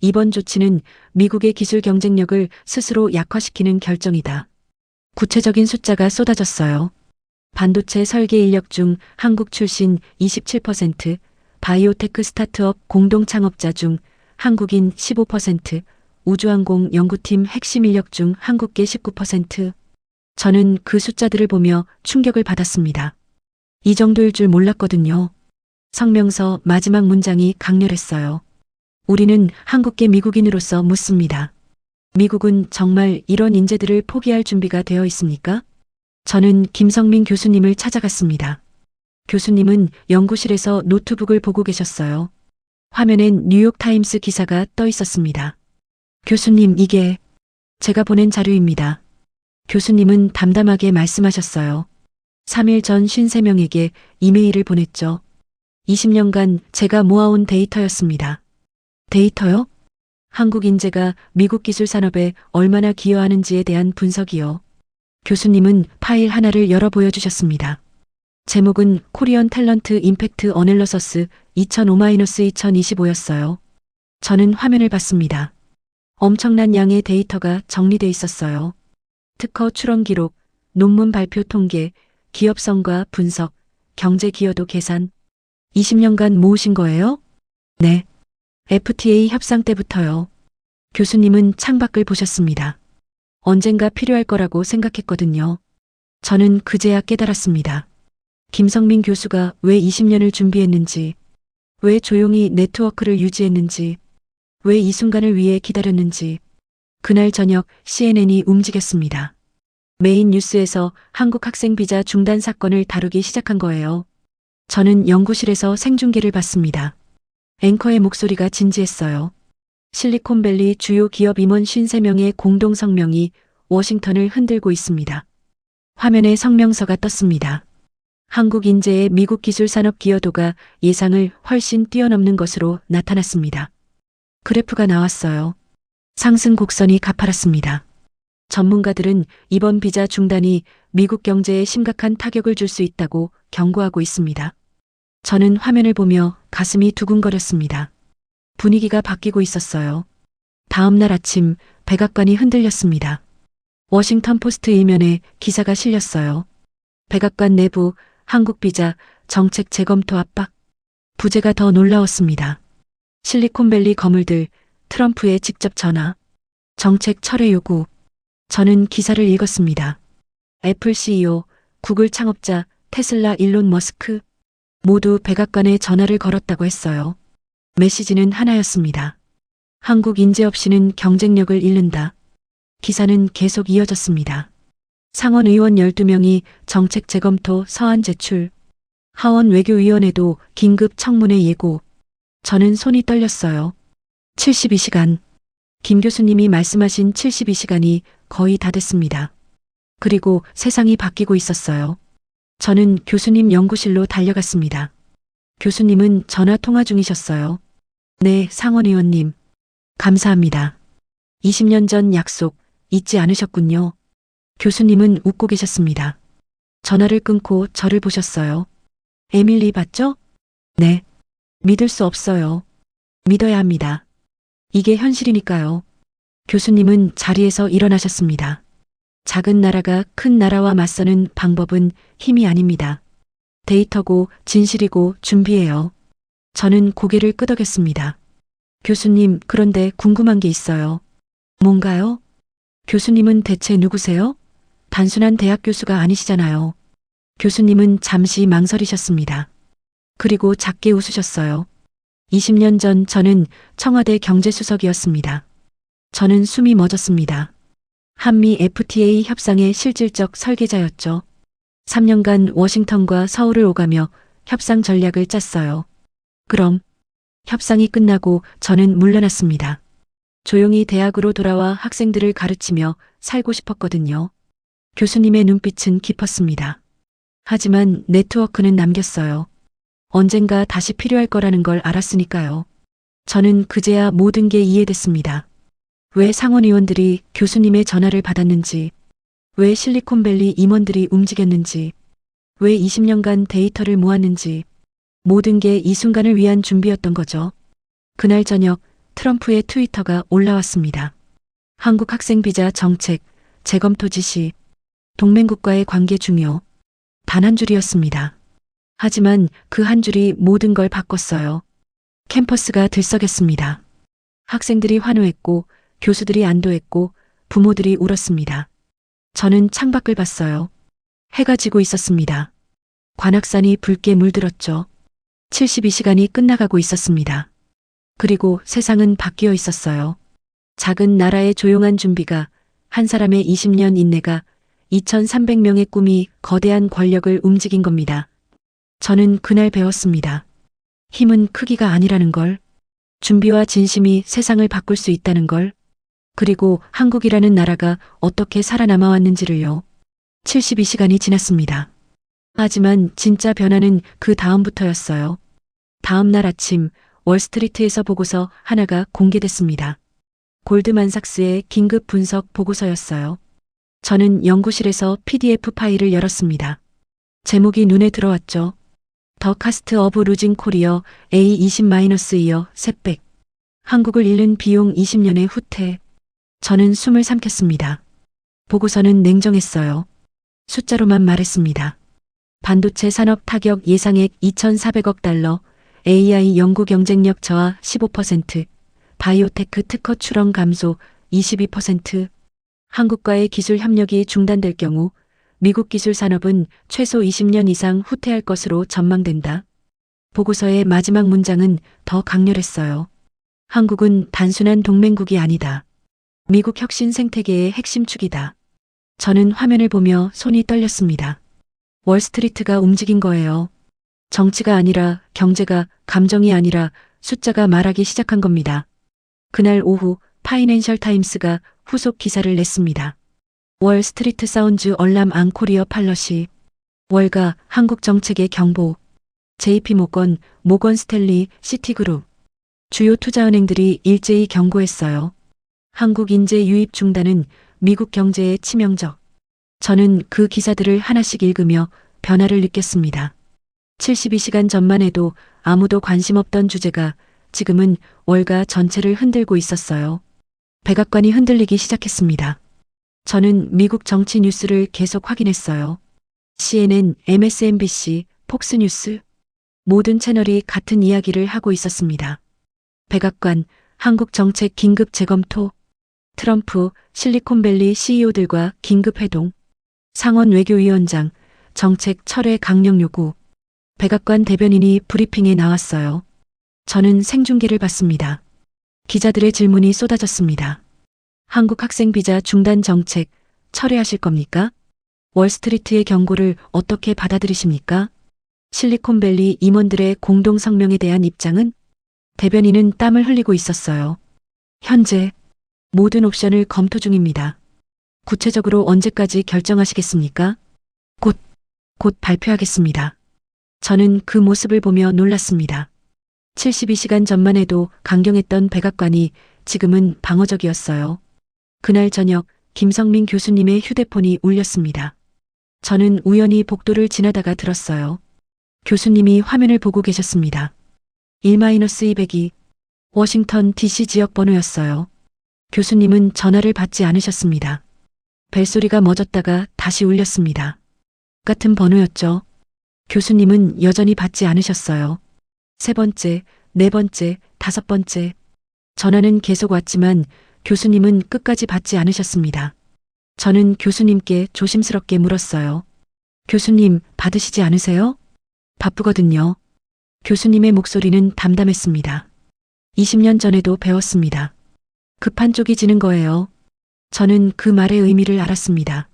이번 조치는 미국의 기술 경쟁력을 스스로 약화시키는 결정이다. 구체적인 숫자가 쏟아졌어요. 반도체 설계 인력 중 한국 출신 27%, 바이오테크 스타트업 공동 창업자 중 한국인 15%, 우주항공 연구팀 핵심 인력 중 한국계 19%. 저는 그 숫자들을 보며 충격을 받았습니다. 이 정도일 줄 몰랐거든요. 성명서 마지막 문장이 강렬했어요. 우리는 한국계 미국인으로서 묻습니다. 미국은 정말 이런 인재들을 포기할 준비가 되어 있습니까? 저는 김성민 교수님을 찾아갔습니다. 교수님은 연구실에서 노트북을 보고 계셨어요. 화면엔 뉴욕타임스 기사가 떠 있었습니다. 교수님, 이게 제가 보낸 자료입니다. 교수님은 담담하게 말씀하셨어요. 3일 전 53명에게 이메일을 보냈죠. 20년간 제가 모아온 데이터였습니다. 데이터요? 한국 인재가 미국 기술 산업에 얼마나 기여하는지에 대한 분석이요. 교수님은 파일 하나를 열어 보여주셨습니다. 제목은 코리언 탤런트 임팩트 어널러서스 2005-2025였어요. 저는 화면을 봤습니다. 엄청난 양의 데이터가 정리돼 있었어요. 특허 출원 기록, 논문 발표 통계, 기업성과 분석, 경제 기여도 계산. 20년간 모으신 거예요? 네. FTA 협상 때부터요. 교수님은 창밖을 보셨습니다. 언젠가 필요할 거라고 생각했거든요. 저는 그제야 깨달았습니다. 김성민 교수가 왜 20년을 준비했는지, 왜 조용히 네트워크를 유지했는지, 왜 이 순간을 위해 기다렸는지. 그날 저녁 CNN이 움직였습니다. 메인 뉴스에서 한국 학생 비자 중단 사건을 다루기 시작한 거예요. 저는 연구실에서 생중계를 봤습니다. 앵커의 목소리가 진지했어요. 실리콘밸리 주요 기업 임원 53명의 공동 성명이 워싱턴을 흔들고 있습니다. 화면에 성명서가 떴습니다. 한국 인재의 미국 기술 산업 기여도가 예상을 훨씬 뛰어넘는 것으로 나타났습니다. 그래프가 나왔어요. 상승 곡선이 가파랐습니다. 전문가들은 이번 비자 중단이 미국 경제에 심각한 타격을 줄 수 있다고 경고하고 있습니다. 저는 화면을 보며 가슴이 두근거렸습니다. 분위기가 바뀌고 있었어요. 다음 날 아침 백악관이 흔들렸습니다. 워싱턴 포스트 일면에 기사가 실렸어요. 백악관 내부 한국 비자 정책 재검토 압박. 부제가 더 놀라웠습니다. 실리콘밸리 거물들, 트럼프의 직접 전화, 정책 철회 요구. 저는 기사를 읽었습니다. 애플 CEO, 구글 창업자, 테슬라 일론 머스크 모두 백악관에 전화를 걸었다고 했어요. 메시지는 하나였습니다. 한국 인재 없이는 경쟁력을 잃는다. 기사는 계속 이어졌습니다. 상원 의원 12명이 정책 재검토 서한 제출. 하원 외교위원회도 긴급 청문회 예고. 저는 손이 떨렸어요. 72시간. 김 교수님이 말씀하신 72시간이 거의 다 됐습니다. 그리고 세상이 바뀌고 있었어요. 저는 교수님 연구실로 달려갔습니다. 교수님은 전화 통화 중이셨어요. 네, 상원 의원님. 감사합니다. 20년 전 약속 잊지 않으셨군요. 교수님은 웃고 계셨습니다. 전화를 끊고 저를 보셨어요. 에밀리 봤죠? 네. 믿을 수 없어요. 믿어야 합니다. 이게 현실이니까요. 교수님은 자리에서 일어나셨습니다. 작은 나라가 큰 나라와 맞서는 방법은 힘이 아닙니다. 데이터고 진실이고 준비해요. 저는 고개를 끄덕였습니다. 교수님, 그런데 궁금한 게 있어요. 뭔가요? 교수님은 대체 누구세요? 단순한 대학 교수가 아니시잖아요. 교수님은 잠시 망설이셨습니다. 그리고 작게 웃으셨어요. 20년 전 저는 청와대 경제수석이었습니다. 저는 숨이 멎었습니다. 한미 FTA 협상의 실질적 설계자였죠. 3년간 워싱턴과 서울을 오가며 협상 전략을 짰어요. 그럼 협상이 끝나고 저는 물러났습니다. 조용히 대학으로 돌아와 학생들을 가르치며 살고 싶었거든요. 교수님의 눈빛은 깊었습니다. 하지만 네트워크는 남겼어요. 언젠가 다시 필요할 거라는 걸 알았으니까요. 저는 그제야 모든 게 이해됐습니다. 왜 상원의원들이 교수님의 전화를 받았는지, 왜 실리콘밸리 임원들이 움직였는지, 왜 20년간 데이터를 모았는지, 모든 게 이 순간을 위한 준비였던 거죠. 그날 저녁 트럼프의 트위터가 올라왔습니다. 한국 학생 비자 정책, 재검토 지시, 동맹국과의 관계 중요. 단 한 줄이었습니다. 하지만 그 한 줄이 모든 걸 바꿨어요. 캠퍼스가 들썩였습니다. 학생들이 환호했고, 교수들이 안도했고, 부모들이 울었습니다. 저는 창밖을 봤어요. 해가 지고 있었습니다. 관악산이 붉게 물들었죠. 72시간이 끝나가고 있었습니다. 그리고 세상은 바뀌어 있었어요. 작은 나라의 조용한 준비가, 한 사람의 20년 인내가 2300명의 꿈이 거대한 권력을 움직인 겁니다. 저는 그날 배웠습니다. 힘은 크기가 아니라는 걸, 준비와 진심이 세상을 바꿀 수 있다는 걸, 그리고 한국이라는 나라가 어떻게 살아남아 왔는지를요. 72시간이 지났습니다. 하지만 진짜 변화는 그 다음부터였어요. 다음 날 아침 월스트리트에서 보고서 하나가 공개됐습니다. 골드만삭스의 긴급 분석 보고서였어요. 저는 연구실에서 PDF 파일을 열었습니다. 제목이 눈에 들어왔죠. 더 카스트 오브 루징 코리어 A20-이어 셋백. 한국을 잃는 비용 20년의 후퇴. 저는 숨을 삼켰습니다. 보고서는 냉정했어요. 숫자로만 말했습니다. 반도체 산업 타격 예상액 2,400억 달러, AI 연구 경쟁력 저하 15%, 바이오테크 특허 출원 감소 22%, 한국과의 기술 협력이 중단될 경우 미국 기술 산업은 최소 20년 이상 후퇴할 것으로 전망된다. 보고서의 마지막 문장은 더 강렬했어요. 한국은 단순한 동맹국이 아니다. 미국 혁신 생태계의 핵심 축이다. 저는 화면을 보며 손이 떨렸습니다. 월스트리트가 움직인 거예요. 정치가 아니라 경제가, 감정이 아니라 숫자가 말하기 시작한 겁니다. 그날 오후 파이낸셜 타임스가 후속 기사를 냈습니다. 월스트리트 사운즈 얼람 앙코리어 팔러시. 월가 한국 정책의 경보. JP모건, 모건스탠리, 시티그룹. 주요 투자은행들이 일제히 경고했어요. 한국 인재 유입 중단은 미국 경제에 치명적. 저는 그 기사들을 하나씩 읽으며 변화를 느꼈습니다. 72시간 전만 해도 아무도 관심 없던 주제가 지금은 월가 전체를 흔들고 있었어요. 백악관이 흔들리기 시작했습니다. 저는 미국 정치 뉴스를 계속 확인했어요. CNN, MSNBC, 폭스뉴스. 모든 채널이 같은 이야기를 하고 있었습니다. 백악관, 한국 정책 긴급 재검토. 트럼프, 실리콘밸리 CEO들과 긴급 회동. 상원 외교위원장, 정책 철회 강령 요구. 백악관 대변인이 브리핑에 나왔어요. 저는 생중계를 봤습니다. 기자들의 질문이 쏟아졌습니다. 한국 학생 비자 중단 정책 철회하실 겁니까? 월스트리트의 경고를 어떻게 받아들이십니까? 실리콘밸리 임원들의 공동 성명에 대한 입장은? 대변인은 땀을 흘리고 있었어요. 현재 모든 옵션을 검토 중입니다. 구체적으로 언제까지 결정하시겠습니까? 곧 발표하겠습니다. 저는 그 모습을 보며 놀랐습니다. 72시간 전만 해도 강경했던 백악관이 지금은 방어적이었어요. 그날 저녁 김성민 교수님의 휴대폰이 울렸습니다. 저는 우연히 복도를 지나다가 들었어요. 교수님이 화면을 보고 계셨습니다. 1-202 워싱턴 DC 지역 번호였어요. 교수님은 전화를 받지 않으셨습니다. 벨소리가 멎었다가 다시 울렸습니다. 같은 번호였죠. 교수님은 여전히 받지 않으셨어요. 세 번째, 네 번째, 다섯 번째. 전화는 계속 왔지만 교수님은 끝까지 받지 않으셨습니다. 저는 교수님께 조심스럽게 물었어요. 교수님, 받으시지 않으세요? 바쁘거든요. 교수님의 목소리는 담담했습니다. 20년 전에도 배웠습니다. 급한 쪽이 지는 거예요. 저는 그 말의 의미를 알았습니다.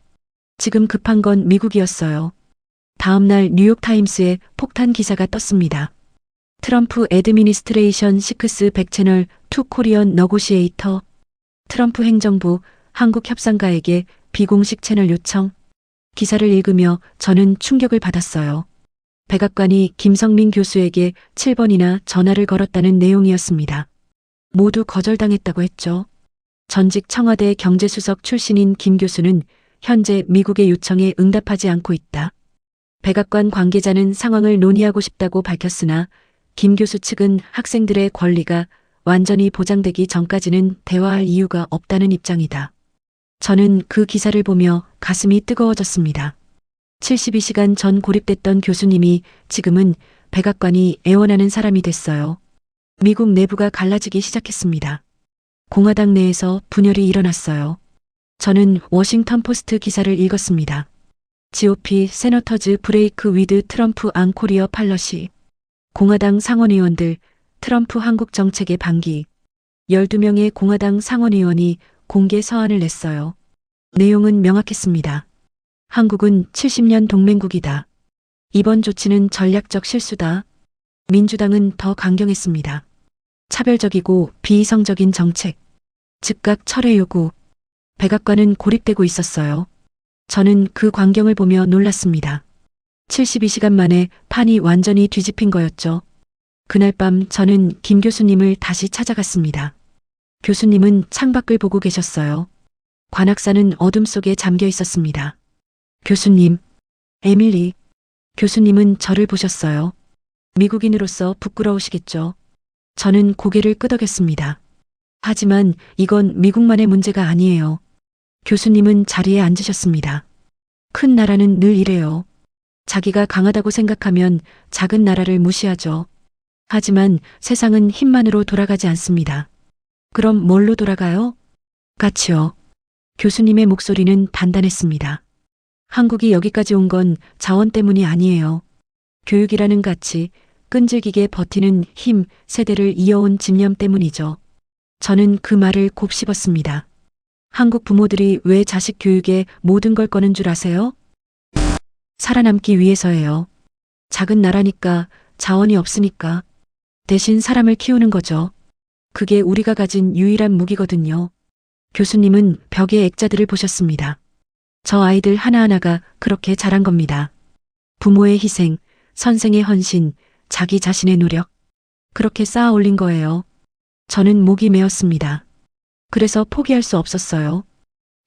지금 급한 건 미국이었어요. 다음 날 뉴욕타임스에 폭탄 기사가 떴습니다. 트럼프 애드미니스트레이션 식스 백채널 투 코리언 너고시에이터. 트럼프 행정부 한국 협상가에게 비공식 채널 요청. 기사를 읽으며 저는 충격을 받았어요. 백악관이 김성민 교수에게 7번이나 전화를 걸었다는 내용이었습니다. 모두 거절당했다고 했죠. 전직 청와대 경제수석 출신인 김 교수는 현재 미국의 요청에 응답하지 않고 있다. 백악관 관계자는 상황을 논의하고 싶다고 밝혔으나 김 교수 측은 학생들의 권리가 완전히 보장되기 전까지는 대화할 이유가 없다는 입장이다. 저는 그 기사를 보며 가슴이 뜨거워졌습니다. 72시간 전 고립됐던 교수님이 지금은 백악관이 애원하는 사람이 됐어요. 미국 내부가 갈라지기 시작했습니다. 공화당 내에서 분열이 일어났어요. 저는 워싱턴 포스트 기사를 읽었습니다. GOP 세너터즈 브레이크 위드 트럼프 안 코리어 팔러시. 공화당 상원의원들 트럼프 한국 정책의 반기. 12명의 공화당 상원의원이 공개 서한을 냈어요. 내용은 명확했습니다. 한국은 70년 동맹국이다. 이번 조치는 전략적 실수다. 민주당은 더 강경했습니다. 차별적이고 비이성적인 정책. 즉각 철회 요구. 백악관은 고립되고 있었어요. 저는 그 광경을 보며 놀랐습니다. 72시간 만에 판이 완전히 뒤집힌 거였죠. 그날 밤 저는 김 교수님을 다시 찾아갔습니다. 교수님은 창밖을 보고 계셨어요. 관악산은 어둠 속에 잠겨 있었습니다. 교수님, 에밀리. 교수님은 저를 보셨어요. 미국인으로서 부끄러우시겠죠. 저는 고개를 끄덕였습니다. 하지만 이건 미국만의 문제가 아니에요. 교수님은 자리에 앉으셨습니다. 큰 나라는 늘 이래요. 자기가 강하다고 생각하면 작은 나라를 무시하죠. 하지만 세상은 힘만으로 돌아가지 않습니다. 그럼 뭘로 돌아가요? 가치요. 교수님의 목소리는 단단했습니다. 한국이 여기까지 온 건 자원 때문이 아니에요. 교육이라는 가치, 끈질기게 버티는 힘, 세대를 이어온 집념 때문이죠. 저는 그 말을 곱씹었습니다. 한국 부모들이 왜 자식 교육에 모든 걸 거는 줄 아세요? 살아남기 위해서예요. 작은 나라니까, 자원이 없으니까. 대신 사람을 키우는 거죠. 그게 우리가 가진 유일한 무기거든요. 교수님은 벽의 액자들을 보셨습니다. 저 아이들 하나하나가 그렇게 자란 겁니다. 부모의 희생, 선생의 헌신, 자기 자신의 노력. 그렇게 쌓아 올린 거예요. 저는 목이 메었습니다. 그래서 포기할 수 없었어요.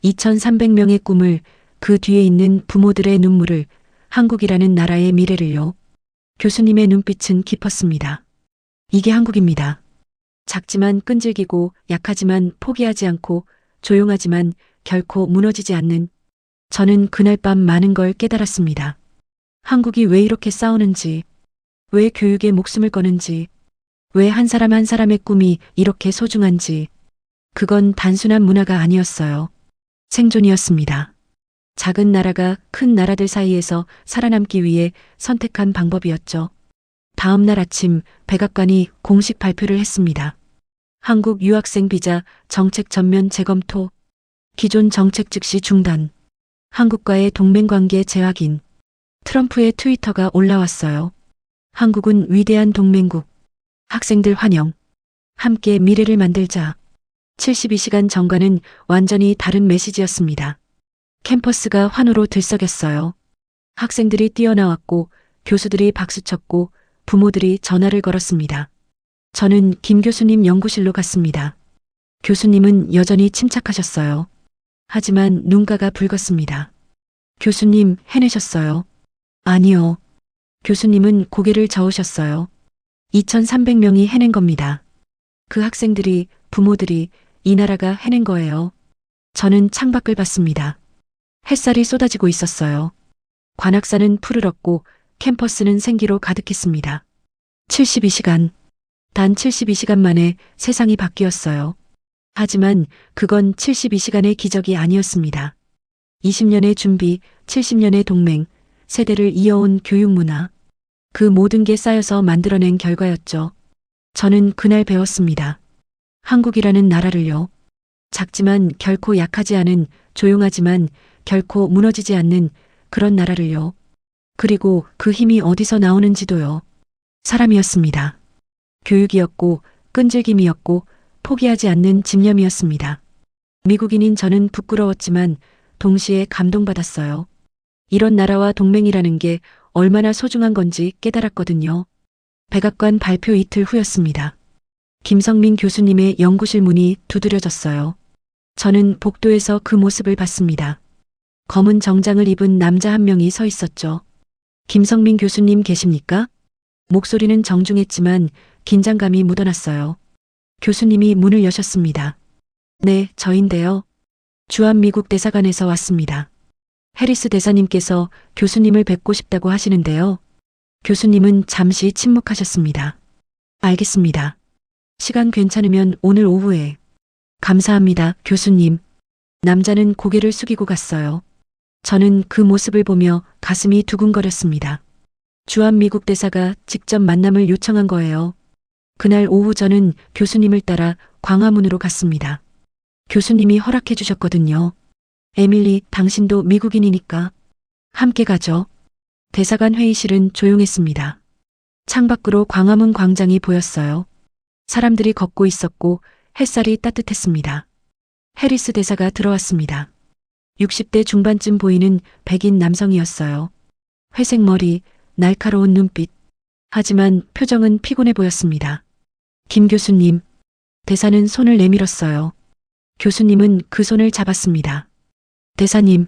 2300명의 꿈을, 그 뒤에 있는 부모들의 눈물을, 한국이라는 나라의 미래를요. 교수님의 눈빛은 깊었습니다. 이게 한국입니다. 작지만 끈질기고 약하지만 포기하지 않고 조용하지만 결코 무너지지 않는. 저는 그날 밤 많은 걸 깨달았습니다. 한국이 왜 이렇게 싸우는지, 왜 교육에 목숨을 거는지, 왜 한 사람 한 사람의 꿈이 이렇게 소중한지. 그건 단순한 문화가 아니었어요. 생존이었습니다. 작은 나라가 큰 나라들 사이에서 살아남기 위해 선택한 방법이었죠. 다음 날 아침 백악관이 공식 발표를 했습니다. 한국 유학생 비자 정책 전면 재검토. 기존 정책 즉시 중단. 한국과의 동맹관계 재확인. 트럼프의 트위터가 올라왔어요. 한국은 위대한 동맹국. 학생들 환영. 함께 미래를 만들자. 72시간 전과는 완전히 다른 메시지였습니다. 캠퍼스가 환호로 들썩였어요. 학생들이 뛰어나왔고 교수들이 박수쳤고 부모들이 전화를 걸었습니다. 저는 김 교수님 연구실로 갔습니다. 교수님은 여전히 침착하셨어요. 하지만 눈가가 붉었습니다. 교수님, 해내셨어요. 아니요. 교수님은 고개를 저으셨어요. 2300명이 해낸 겁니다. 그 학생들이, 부모들이, 이 나라가 해낸 거예요. 저는 창밖을 봤습니다. 햇살이 쏟아지고 있었어요. 관악산은 푸르렀고 캠퍼스는 생기로 가득했습니다. 72시간. 단 72시간 만에 세상이 바뀌었어요. 하지만 그건 72시간의 기적이 아니었습니다. 20년의 준비, 70년의 동맹, 세대를 이어온 교육 문화. 그 모든 게 쌓여서 만들어낸 결과였죠. 저는 그날 배웠습니다. 한국이라는 나라를요. 작지만 결코 약하지 않은, 조용하지만 결코 무너지지 않는 그런 나라를요. 그리고 그 힘이 어디서 나오는지도요. 사람이었습니다. 교육이었고, 끈질김이었고, 포기하지 않는 집념이었습니다. 미국인인 저는 부끄러웠지만 동시에 감동받았어요. 이런 나라와 동맹이라는 게 얼마나 소중한 건지 깨달았거든요. 백악관 발표 이틀 후였습니다. 김성민 교수님의 연구실 문이 두드려졌어요. 저는 복도에서 그 모습을 봤습니다. 검은 정장을 입은 남자 한 명이 서 있었죠. 김성민 교수님 계십니까? 목소리는 정중했지만 긴장감이 묻어났어요. 교수님이 문을 여셨습니다. 네, 저인데요. 주한미국 대사관에서 왔습니다. 해리스 대사님께서 교수님을 뵙고 싶다고 하시는데요. 교수님은 잠시 침묵하셨습니다. 알겠습니다. 시간 괜찮으면 오늘 오후에. 감사합니다, 교수님. 남자는 고개를 숙이고 갔어요. 저는 그 모습을 보며 가슴이 두근거렸습니다. 주한미국 대사가 직접 만남을 요청한 거예요. 그날 오후 저는 교수님을 따라 광화문으로 갔습니다. 교수님이 허락해 주셨거든요. 에밀리, 당신도 미국인이니까 함께 가죠. 대사관 회의실은 조용했습니다. 창밖으로 광화문 광장이 보였어요. 사람들이 걷고 있었고 햇살이 따뜻했습니다. 해리스 대사가 들어왔습니다. 60대 중반쯤 보이는 백인 남성이었어요. 회색 머리, 날카로운 눈빛. 하지만 표정은 피곤해 보였습니다. 김 교수님. 대사는 손을 내밀었어요. 교수님은 그 손을 잡았습니다. 대사님.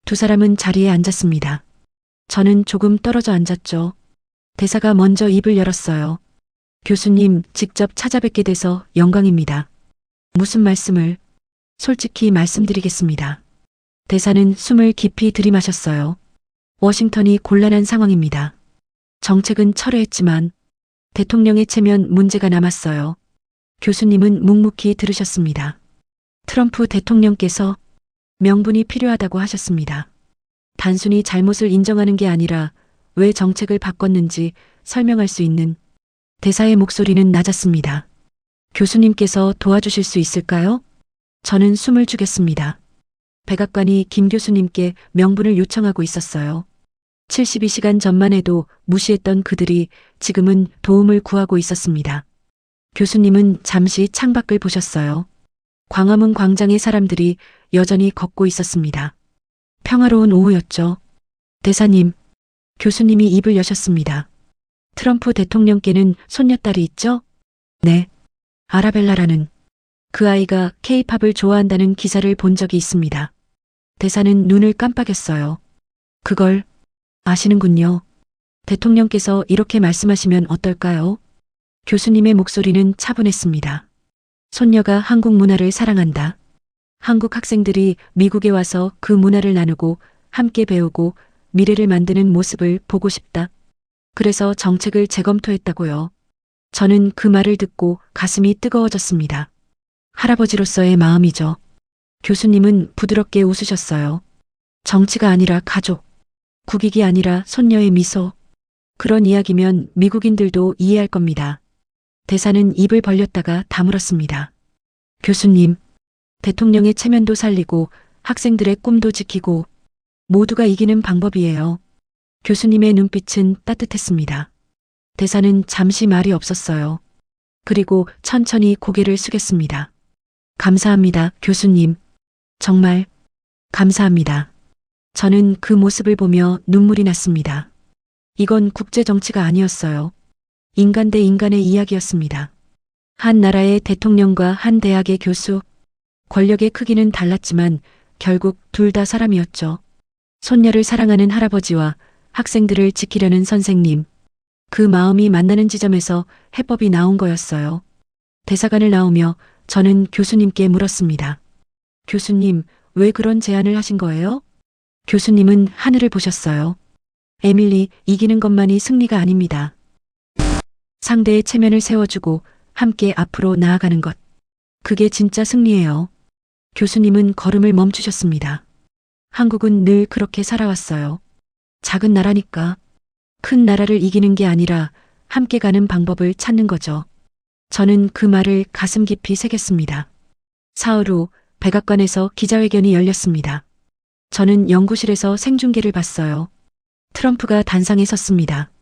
두 사람은 자리에 앉았습니다. 저는 조금 떨어져 앉았죠. 대사가 먼저 입을 열었어요. 교수님, 직접 찾아뵙게 돼서 영광입니다. 무슨 말씀을? 솔직히 말씀드리겠습니다. 대사는 숨을 깊이 들이마셨어요. 워싱턴이 곤란한 상황입니다. 정책은 철회했지만 대통령의 체면 문제가 남았어요. 교수님은 묵묵히 들으셨습니다. 트럼프 대통령께서 명분이 필요하다고 하셨습니다. 단순히 잘못을 인정하는 게 아니라 왜 정책을 바꿨는지 설명할 수 있는. 대사의 목소리는 낮았습니다. 교수님께서 도와주실 수 있을까요? 저는 숨을 죽였습니다. 백악관이 김 교수님께 명분을 요청하고 있었어요. 72시간 전만 해도 무시했던 그들이 지금은 도움을 구하고 있었습니다. 교수님은 잠시 창밖을 보셨어요. 광화문 광장의 사람들이 여전히 걷고 있었습니다. 평화로운 오후였죠. 대사님, 교수님이 입을 여셨습니다. 트럼프 대통령께는 손녀딸이 있죠? 네. 아라벨라라는 그 아이가 케이팝을 좋아한다는 기사를 본 적이 있습니다. 대사는 눈을 깜빡였어요. 그걸 아시는군요. 대통령께서 이렇게 말씀하시면 어떨까요? 교수님의 목소리는 차분했습니다. 손녀가 한국 문화를 사랑한다. 한국 학생들이 미국에 와서 그 문화를 나누고 함께 배우고 미래를 만드는 모습을 보고 싶다. 그래서 정책을 재검토했다고요. 저는 그 말을 듣고 가슴이 뜨거워졌습니다. 할아버지로서의 마음이죠. 교수님은 부드럽게 웃으셨어요. 정치가 아니라 가족, 국익이 아니라 손녀의 미소. 그런 이야기면 미국인들도 이해할 겁니다. 대사는 입을 벌렸다가 다물었습니다. 교수님, 대통령의 체면도 살리고 학생들의 꿈도 지키고 모두가 이기는 방법이에요. 교수님의 눈빛은 따뜻했습니다. 대사는 잠시 말이 없었어요. 그리고 천천히 고개를 숙였습니다. 감사합니다, 교수님. 정말 감사합니다. 저는 그 모습을 보며 눈물이 났습니다. 이건 국제 정치가 아니었어요. 인간 대 인간의 이야기였습니다. 한 나라의 대통령과 한 대학의 교수. 권력의 크기는 달랐지만 결국 둘 다 사람이었죠. 손녀를 사랑하는 할아버지와 학생들을 지키려는 선생님. 그 마음이 만나는 지점에서 해법이 나온 거였어요. 대사관을 나오며 저는 교수님께 물었습니다. 교수님, 왜 그런 제안을 하신 거예요? 교수님은 하늘을 보셨어요. 에밀리, 이기는 것만이 승리가 아닙니다. 상대의 체면을 세워주고 함께 앞으로 나아가는 것. 그게 진짜 승리예요. 교수님은 걸음을 멈추셨습니다. 한국은 늘 그렇게 살아왔어요. 작은 나라니까. 큰 나라를 이기는 게 아니라 함께 가는 방법을 찾는 거죠. 저는 그 말을 가슴 깊이 새겼습니다. 사흘 후 백악관에서 기자회견이 열렸습니다. 저는 연구실에서 생중계를 봤어요. 트럼프가 단상에 섰습니다.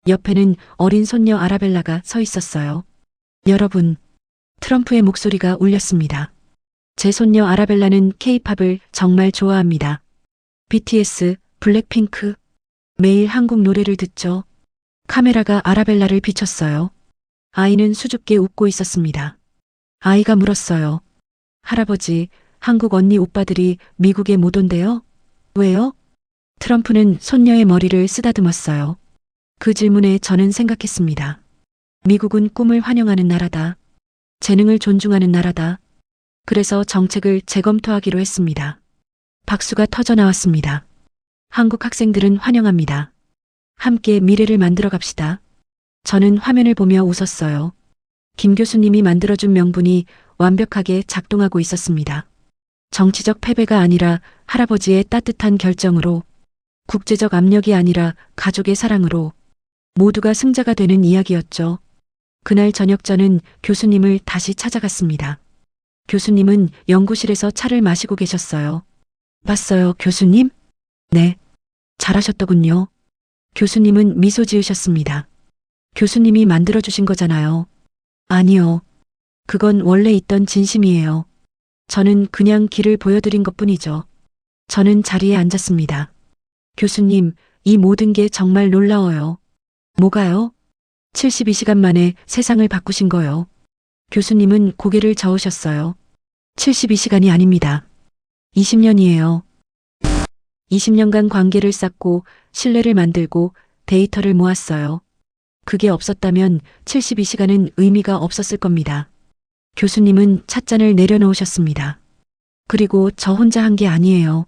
옆에는 어린 손녀 아라벨라가 서 있었어요. 여러분, 트럼프의 목소리가 울렸습니다. 제 손녀 아라벨라는 케이팝을 정말 좋아합니다. BTS, 블랙핑크, 매일 한국 노래를 듣죠. 카메라가 아라벨라를 비췄어요. 아이는 수줍게 웃고 있었습니다. 아이가 물었어요. 할아버지, 한국 언니 오빠들이 미국에 못 온대요? 왜요? 트럼프는 손녀의 머리를 쓰다듬었어요. 그 질문에 저는 생각했습니다. 미국은 꿈을 환영하는 나라다. 재능을 존중하는 나라다. 그래서 정책을 재검토하기로 했습니다. 박수가 터져 나왔습니다. 한국 학생들은 환영합니다. 함께 미래를 만들어 갑시다. 저는 화면을 보며 웃었어요. 김 교수님이 만들어준 명분이 완벽하게 작동하고 있었습니다. 정치적 패배가 아니라 할아버지의 따뜻한 결정으로, 국제적 압력이 아니라 가족의 사랑으로 모두가 승자가 되는 이야기였죠. 그날 저녁 저는 교수님을 다시 찾아갔습니다. 교수님은 연구실에서 차를 마시고 계셨어요. 봤어요, 교수님? 네. 잘하셨더군요. 교수님은 미소 지으셨습니다. 교수님이 만들어주신 거잖아요. 아니요. 그건 원래 있던 진심이에요. 저는 그냥 길을 보여드린 것뿐이죠. 저는 자리에 앉았습니다. 교수님, 이 모든 게 정말 놀라워요. 뭐가요? 72시간 만에 세상을 바꾸신 거요. 교수님은 고개를 저으셨어요. 72시간이 아닙니다. 20년이에요. 20년간 관계를 쌓고 신뢰를 만들고 데이터를 모았어요. 그게 없었다면 72시간은 의미가 없었을 겁니다. 교수님은 찻잔을 내려놓으셨습니다. 그리고 저 혼자 한 게 아니에요.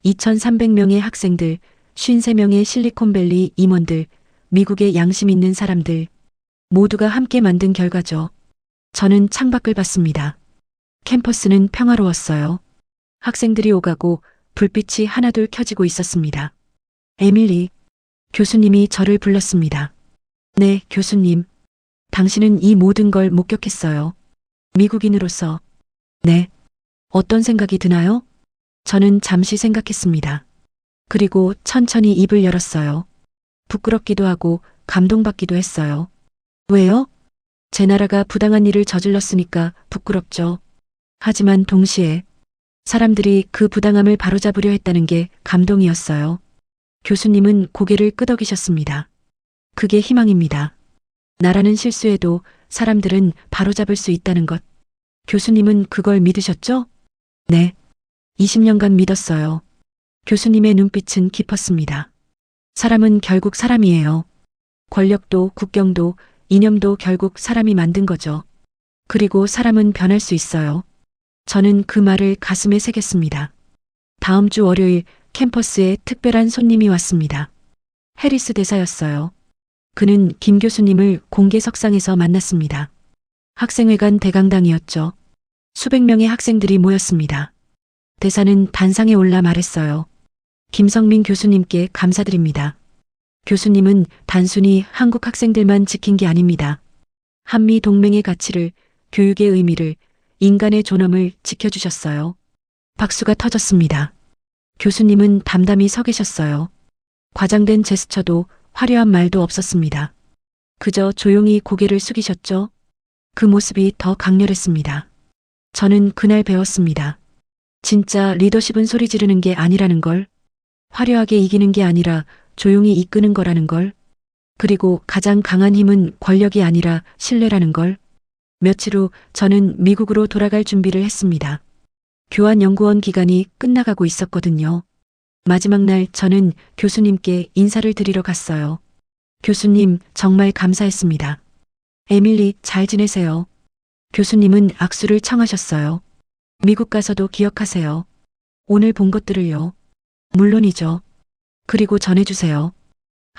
2,300명의 학생들, 53명의 실리콘밸리 임원들, 미국의 양심 있는 사람들, 모두가 함께 만든 결과죠. 저는 창밖을 봤습니다. 캠퍼스는 평화로웠어요. 학생들이 오가고 불빛이 하나둘 켜지고 있었습니다. 에밀리, 교수님이 저를 불렀습니다. 네, 교수님. 당신은 이 모든 걸 목격했어요. 미국인으로서. 네. 어떤 생각이 드나요? 저는 잠시 생각했습니다. 그리고 천천히 입을 열었어요. 부끄럽기도 하고 감동받기도 했어요. 왜요? 제 나라가 부당한 일을 저질렀으니까 부끄럽죠. 하지만 동시에 사람들이 그 부당함을 바로잡으려 했다는 게 감동이었어요. 교수님은 고개를 끄덕이셨습니다. 그게 희망입니다. 나라는 실수해도 사람들은 바로잡을 수 있다는 것. 교수님은 그걸 믿으셨죠? 네. 20년간 믿었어요. 교수님의 눈빛은 깊었습니다. 사람은 결국 사람이에요. 권력도 국경도 이념도 결국 사람이 만든 거죠. 그리고 사람은 변할 수 있어요. 저는 그 말을 가슴에 새겼습니다. 다음 주 월요일 캠퍼스에 특별한 손님이 왔습니다. 해리스 대사였어요. 그는 김 교수님을 공개석상에서 만났습니다. 학생회관 대강당이었죠. 수백 명의 학생들이 모였습니다. 대사는 단상에 올라 말했어요. 김성민 교수님께 감사드립니다. 교수님은 단순히 한국 학생들만 지킨 게 아닙니다. 한미 동맹의 가치를, 교육의 의미를, 인간의 존엄을 지켜주셨어요. 박수가 터졌습니다. 교수님은 담담히 서 계셨어요. 과장된 제스처도 화려한 말도 없었습니다. 그저 조용히 고개를 숙이셨죠. 그 모습이 더 강렬했습니다. 저는 그날 배웠습니다. 진짜 리더십은 소리 지르는 게 아니라는 걸, 화려하게 이기는 게 아니라 조용히 이끄는 거라는 걸, 그리고 가장 강한 힘은 권력이 아니라 신뢰라는 걸. 며칠 후 저는 미국으로 돌아갈 준비를 했습니다. 교환연구원 기간이 끝나가고 있었거든요. 마지막 날 저는 교수님께 인사를 드리러 갔어요. 교수님, 정말 감사했습니다. 에밀리, 잘 지내세요. 교수님은 악수를 청하셨어요. 미국 가서도 기억하세요. 오늘 본 것들을요. 물론이죠. 그리고 전해주세요.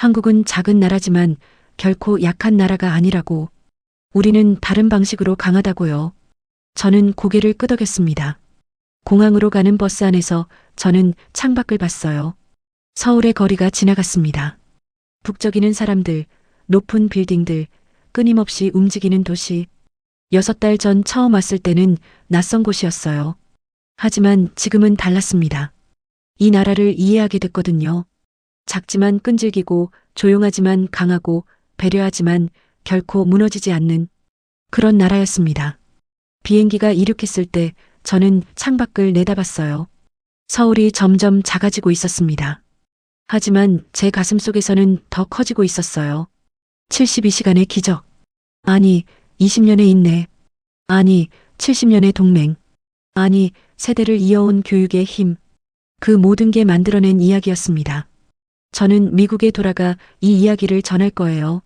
한국은 작은 나라지만 결코 약한 나라가 아니라고. 우리는 다른 방식으로 강하다고요. 저는 고개를 끄덕였습니다. 공항으로 가는 버스 안에서 저는 창밖을 봤어요. 서울의 거리가 지나갔습니다. 북적이는 사람들, 높은 빌딩들, 끊임없이 움직이는 도시. 6달 전 처음 왔을 때는 낯선 곳이었어요. 하지만 지금은 달랐습니다. 이 나라를 이해하게 됐거든요. 작지만 끈질기고 조용하지만 강하고 배려하지만 결코 무너지지 않는 그런 나라였습니다. 비행기가 이륙했을 때 저는 창밖을 내다봤어요. 서울이 점점 작아지고 있었습니다. 하지만 제 가슴 속에서는 더 커지고 있었어요. 72시간의 기적. 아니, 20년의 인내. 아니, 70년의 동맹. 아니, 세대를 이어온 교육의 힘. 그 모든 게 만들어낸 이야기였습니다. 저는 미국에 돌아가 이 이야기를 전할 거예요.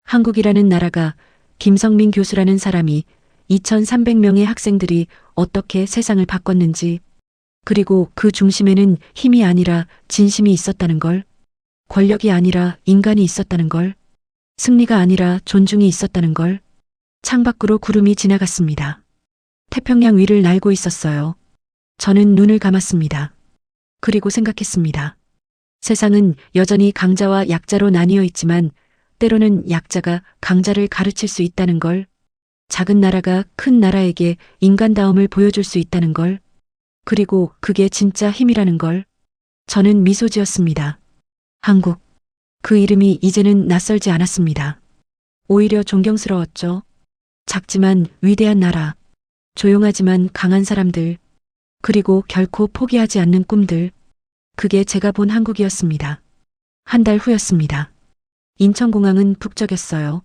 한국이라는 나라가, 김성민 교수라는 사람이, 2,300명의 학생들이 어떻게 세상을 바꿨는지, 그리고 그 중심에는 힘이 아니라 진심이 있었다는 걸, 권력이 아니라 인간이 있었다는 걸, 승리가 아니라 존중이 있었다는 걸. 창밖으로 구름이 지나갔습니다. 태평양 위를 날고 있었어요. 저는 눈을 감았습니다. 그리고 생각했습니다. 세상은 여전히 강자와 약자로 나뉘어 있지만 때로는 약자가 강자를 가르칠 수 있다는 걸, 작은 나라가 큰 나라에게 인간다움을 보여줄 수 있다는 걸, 그리고 그게 진짜 힘이라는 걸. 저는 미소 지었습니다. 한국. 그 이름이 이제는 낯설지 않았습니다. 오히려 존경스러웠죠. 작지만 위대한 나라, 조용하지만 강한 사람들, 그리고 결코 포기하지 않는 꿈들. 그게 제가 본 한국이었습니다. 한 달 후였습니다. 인천공항은 북적였어요.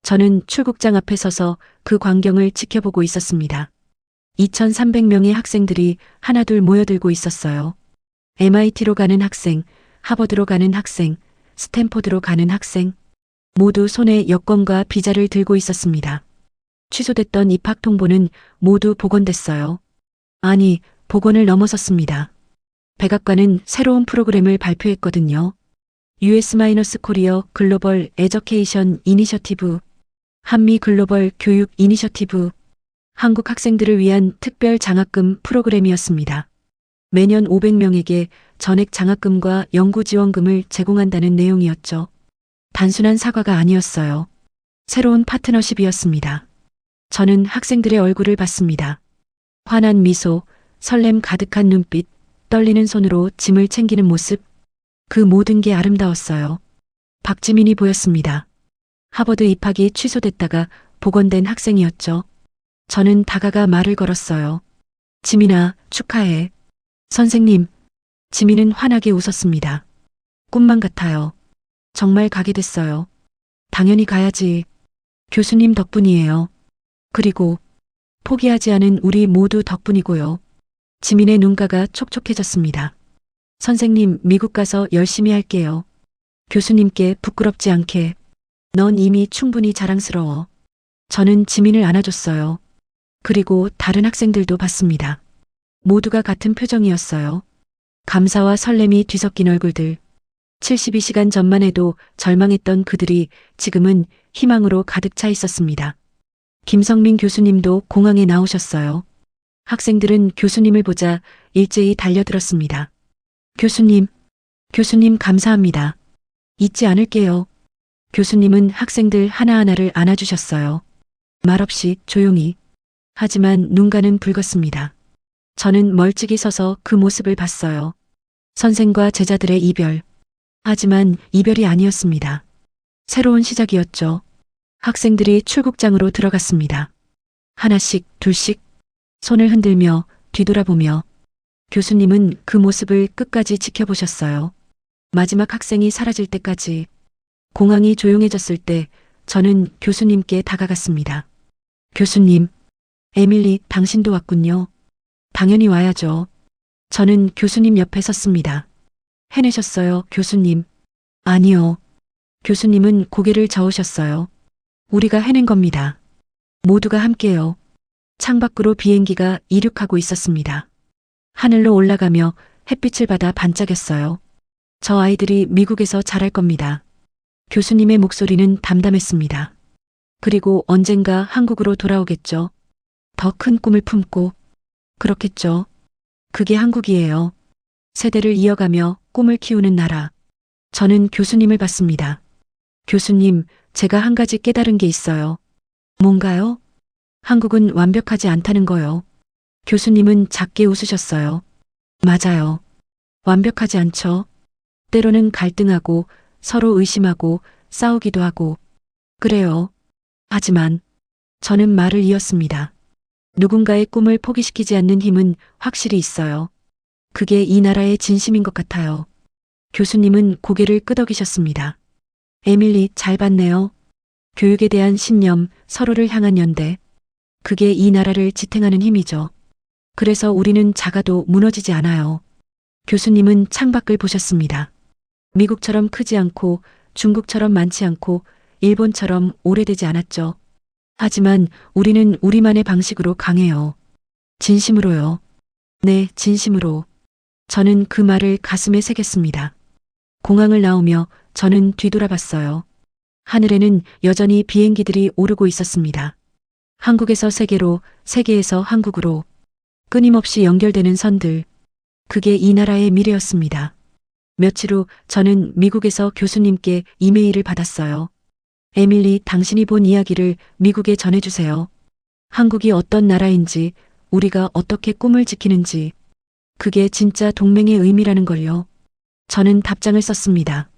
저는 출국장 앞에 서서 그 광경을 지켜보고 있었습니다. 2,300명의 학생들이 하나둘 모여들고 있었어요. MIT로 가는 학생, 하버드로 가는 학생, 스탠포드로 가는 학생. 모두 손에 여권과 비자를 들고 있었습니다. 취소됐던 입학 통보는 모두 복원됐어요. 아니, 복원을 넘어섰습니다. 백악관은 새로운 프로그램을 발표했거든요. US-코리어 글로벌 에저케이션 이니셔티브, 한미 글로벌 교육 이니셔티브, 한국 학생들을 위한 특별 장학금 프로그램이었습니다. 매년 500명에게 전액 장학금과 연구 지원금을 제공한다는 내용이었죠. 단순한 사과가 아니었어요. 새로운 파트너십이었습니다. 저는 학생들의 얼굴을 봤습니다. 환한 미소, 설렘 가득한 눈빛, 떨리는 손으로 짐을 챙기는 모습. 그 모든 게 아름다웠어요. 박지민이 보였습니다. 하버드 입학이 취소됐다가 복원된 학생이었죠. 저는 다가가 말을 걸었어요. 지민아, 축하해. 선생님. 지민은 환하게 웃었습니다. 꿈만 같아요. 정말 가게 됐어요. 당연히 가야지. 교수님 덕분이에요. 그리고 포기하지 않은 우리 모두 덕분이고요. 지민의 눈가가 촉촉해졌습니다. 선생님, 미국 가서 열심히 할게요. 교수님께 부끄럽지 않게. 넌 이미 충분히 자랑스러워. 저는 지민을 안아줬어요. 그리고 다른 학생들도 봤습니다. 모두가 같은 표정이었어요. 감사와 설렘이 뒤섞인 얼굴들. 72시간 전만 해도 절망했던 그들이 지금은 희망으로 가득 차 있었습니다. 김성민 교수님도 공항에 나오셨어요. 학생들은 교수님을 보자 일제히 달려들었습니다. 교수님, 교수님 감사합니다. 잊지 않을게요. 교수님은 학생들 하나하나를 안아주셨어요. 말없이 조용히. 하지만 눈가는 붉었습니다. 저는 멀찍이 서서 그 모습을 봤어요. 선생과 제자들의 이별. 하지만 이별이 아니었습니다. 새로운 시작이었죠. 학생들이 출국장으로 들어갔습니다. 하나씩, 둘씩, 손을 흔들며 뒤돌아보며. 교수님은 그 모습을 끝까지 지켜보셨어요. 마지막 학생이 사라질 때까지. 공항이 조용해졌을 때 저는 교수님께 다가갔습니다. 교수님, 에밀리, 당신도 왔군요. 당연히 와야죠. 저는 교수님 옆에 섰습니다. 해내셨어요, 교수님. 아니요. 교수님은 고개를 저으셨어요. 우리가 해낸 겁니다. 모두가 함께요. 창밖으로 비행기가 이륙하고 있었습니다. 하늘로 올라가며 햇빛을 받아 반짝였어요. 저 아이들이 미국에서 자랄 겁니다. 교수님의 목소리는 담담했습니다. 그리고 언젠가 한국으로 돌아오겠죠. 더 큰 꿈을 품고. 그렇겠죠. 그게 한국이에요. 세대를 이어가며 꿈을 키우는 나라. 저는 교수님을 봤습니다. 교수님, 제가 한 가지 깨달은 게 있어요. 뭔가요? 한국은 완벽하지 않다는 거요. 교수님은 작게 웃으셨어요. 맞아요. 완벽하지 않죠. 때로는 갈등하고 서로 의심하고 싸우기도 하고. 그래요. 하지만 저는 말을 이었습니다. 누군가의 꿈을 포기시키지 않는 힘은 확실히 있어요. 그게 이 나라의 진심인 것 같아요. 교수님은 고개를 끄덕이셨습니다. 에밀리, 잘 봤네요. 교육에 대한 신념, 서로를 향한 연대. 그게 이 나라를 지탱하는 힘이죠. 그래서 우리는 작아도 무너지지 않아요. 교수님은 창밖을 보셨습니다. 미국처럼 크지 않고 중국처럼 많지 않고 일본처럼 오래되지 않았죠. 하지만 우리는 우리만의 방식으로 강해요. 진심으로요. 네, 진심으로. 저는 그 말을 가슴에 새겼습니다. 공항을 나오며 저는 뒤돌아봤어요. 하늘에는 여전히 비행기들이 오르고 있었습니다. 한국에서 세계로, 세계에서 한국으로 끊임없이 연결되는 선들. 그게 이 나라의 미래였습니다. 며칠 후 저는 미국에서 교수님께 이메일을 받았어요. 에밀리, 당신이 본 이야기를 미국에 전해주세요. 한국이 어떤 나라인지, 우리가 어떻게 꿈을 지키는지. 그게 진짜 동맹의 의미라는 걸요. 저는 답장을 썼습니다.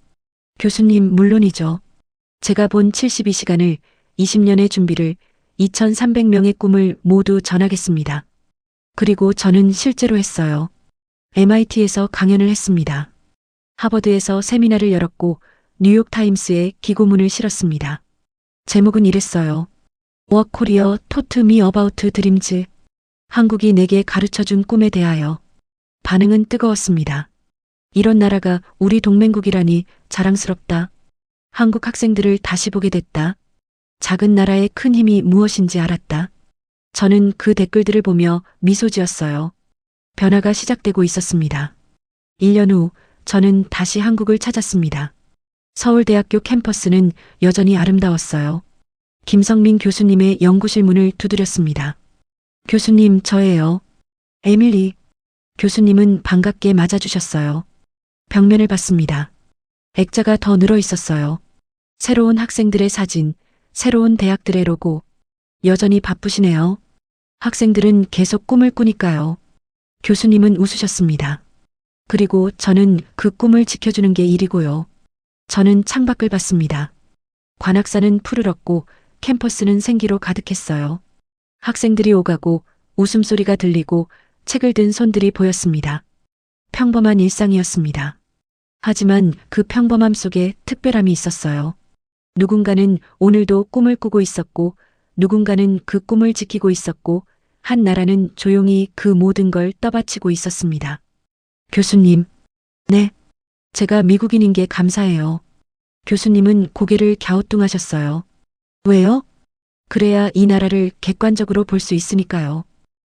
교수님, 물론이죠. 제가 본 72시간을, 20년의 준비를, 2300명의 꿈을 모두 전하겠습니다. 그리고 저는 실제로 했어요. MIT에서 강연을 했습니다. 하버드에서 세미나를 열었고 뉴욕타임스에 기고문을 실었습니다. 제목은 이랬어요. What Korea taught me about dreams. 한국이 내게 가르쳐준 꿈에 대하여. 반응은 뜨거웠습니다. 이런 나라가 우리 동맹국이라니 자랑스럽다. 한국 학생들을 다시 보게 됐다. 작은 나라의 큰 힘이 무엇인지 알았다. 저는 그 댓글들을 보며 미소 지었어요. 변화가 시작되고 있었습니다. 1년 후 저는 다시 한국을 찾았습니다. 서울대학교 캠퍼스는 여전히 아름다웠어요. 김성민 교수님의 연구실 문을 두드렸습니다. 교수님, 저예요. 에밀리. 교수님은 반갑게 맞아주셨어요. 벽면을 봤습니다. 액자가 더 늘어 있었어요. 새로운 학생들의 사진, 새로운 대학들의 로고. 여전히 바쁘시네요. 학생들은 계속 꿈을 꾸니까요. 교수님은 웃으셨습니다. 그리고 저는 그 꿈을 지켜주는 게 일이고요. 저는 창밖을 봤습니다. 관악산은 푸르렀고 캠퍼스는 생기로 가득했어요. 학생들이 오가고 웃음소리가 들리고 책을 든 손들이 보였습니다. 평범한 일상이었습니다. 하지만 그 평범함 속에 특별함이 있었어요. 누군가는 오늘도 꿈을 꾸고 있었고 누군가는 그 꿈을 지키고 있었고 한 나라는 조용히 그 모든 걸 떠받치고 있었습니다. 교수님. 네. 제가 미국인인 게 감사해요. 교수님은 고개를 갸우뚱하셨어요. 왜요? 그래야 이 나라를 객관적으로 볼 수 있으니까요.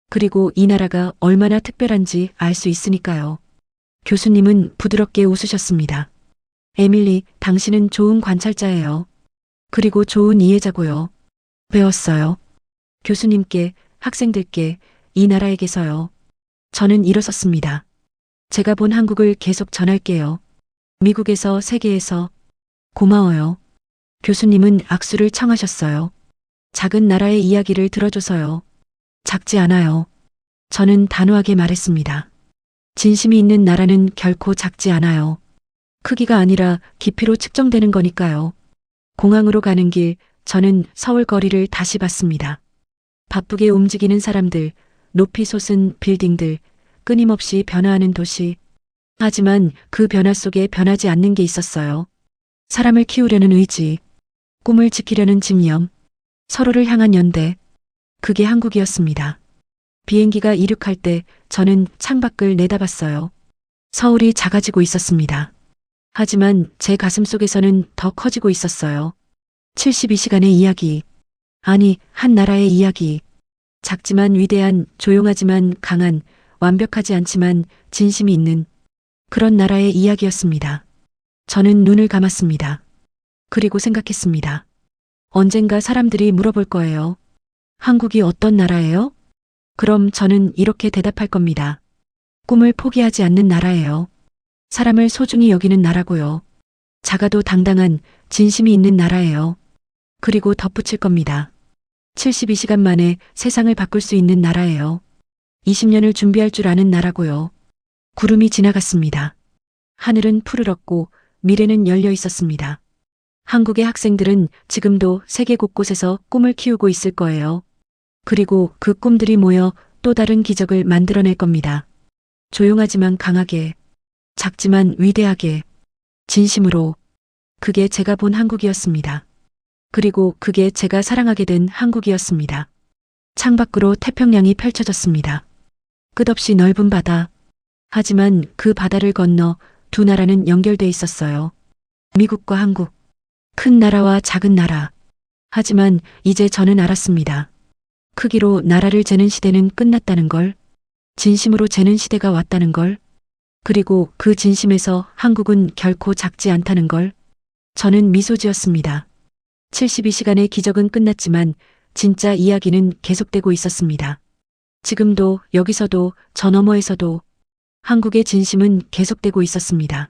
그리고 이 나라가 얼마나 특별한지 알 수 있으니까요. 교수님은 부드럽게 웃으셨습니다. 에밀리, 당신은 좋은 관찰자예요. 그리고 좋은 이해자고요. 배웠어요. 교수님께, 학생들께, 이 나라에게서요. 저는 일어섰습니다. 제가 본 한국을 계속 전할게요. 미국에서, 세계에서. 고마워요. 교수님은 악수를 청하셨어요. 작은 나라의 이야기를 들어줘서요. 작지 않아요. 저는 단호하게 말했습니다. 진심이 있는 나라는 결코 작지 않아요. 크기가 아니라 깊이로 측정되는 거니까요. 공항으로 가는 길, 저는 서울 거리를 다시 봤습니다. 바쁘게 움직이는 사람들, 높이 솟은 빌딩들, 끊임없이 변화하는 도시. 하지만 그 변화 속에 변하지 않는 게 있었어요. 사람을 키우려는 의지, 꿈을 지키려는 집념, 서로를 향한 연대. 그게 한국이었습니다. 비행기가 이륙할 때 저는 창밖을 내다봤어요. 서울이 작아지고 있었습니다. 하지만 제 가슴 속에서는 더 커지고 있었어요. 72시간의 이야기. 아니, 한 나라의 이야기. 작지만 위대한, 조용하지만 강한, 완벽하지 않지만 진심이 있는 그런 나라의 이야기였습니다. 저는 눈을 감았습니다. 그리고 생각했습니다. 언젠가 사람들이 물어볼 거예요. 한국이 어떤 나라예요? 그럼 저는 이렇게 대답할 겁니다. 꿈을 포기하지 않는 나라예요. 사람을 소중히 여기는 나라고요. 작아도 당당한 진심이 있는 나라예요. 그리고 덧붙일 겁니다. 72시간 만에 세상을 바꿀 수 있는 나라예요. 20년을 준비할 줄 아는 나라고요. 구름이 지나갔습니다. 하늘은 푸르렀고 미래는 열려 있었습니다. 한국의 학생들은 지금도 세계 곳곳에서 꿈을 키우고 있을 거예요. 그리고 그 꿈들이 모여 또 다른 기적을 만들어낼 겁니다. 조용하지만 강하게, 작지만 위대하게, 진심으로. 그게 제가 본 한국이었습니다. 그리고 그게 제가 사랑하게 된 한국이었습니다. 창밖으로 태평양이 펼쳐졌습니다. 끝없이 넓은 바다. 하지만 그 바다를 건너 두 나라는 연결돼 있었어요. 미국과 한국. 큰 나라와 작은 나라. 하지만 이제 저는 알았습니다. 크기로 나라를 재는 시대는 끝났다는 걸. 진심으로 재는 시대가 왔다는 걸. 그리고 그 진심에서 한국은 결코 작지 않다는 걸. 저는 미소 지었습니다. 72시간의 기적은 끝났지만 진짜 이야기는 계속되고 있었습니다. 지금도 여기서도 저 너머에서도 한국의 진심은 계속되고 있었습니다.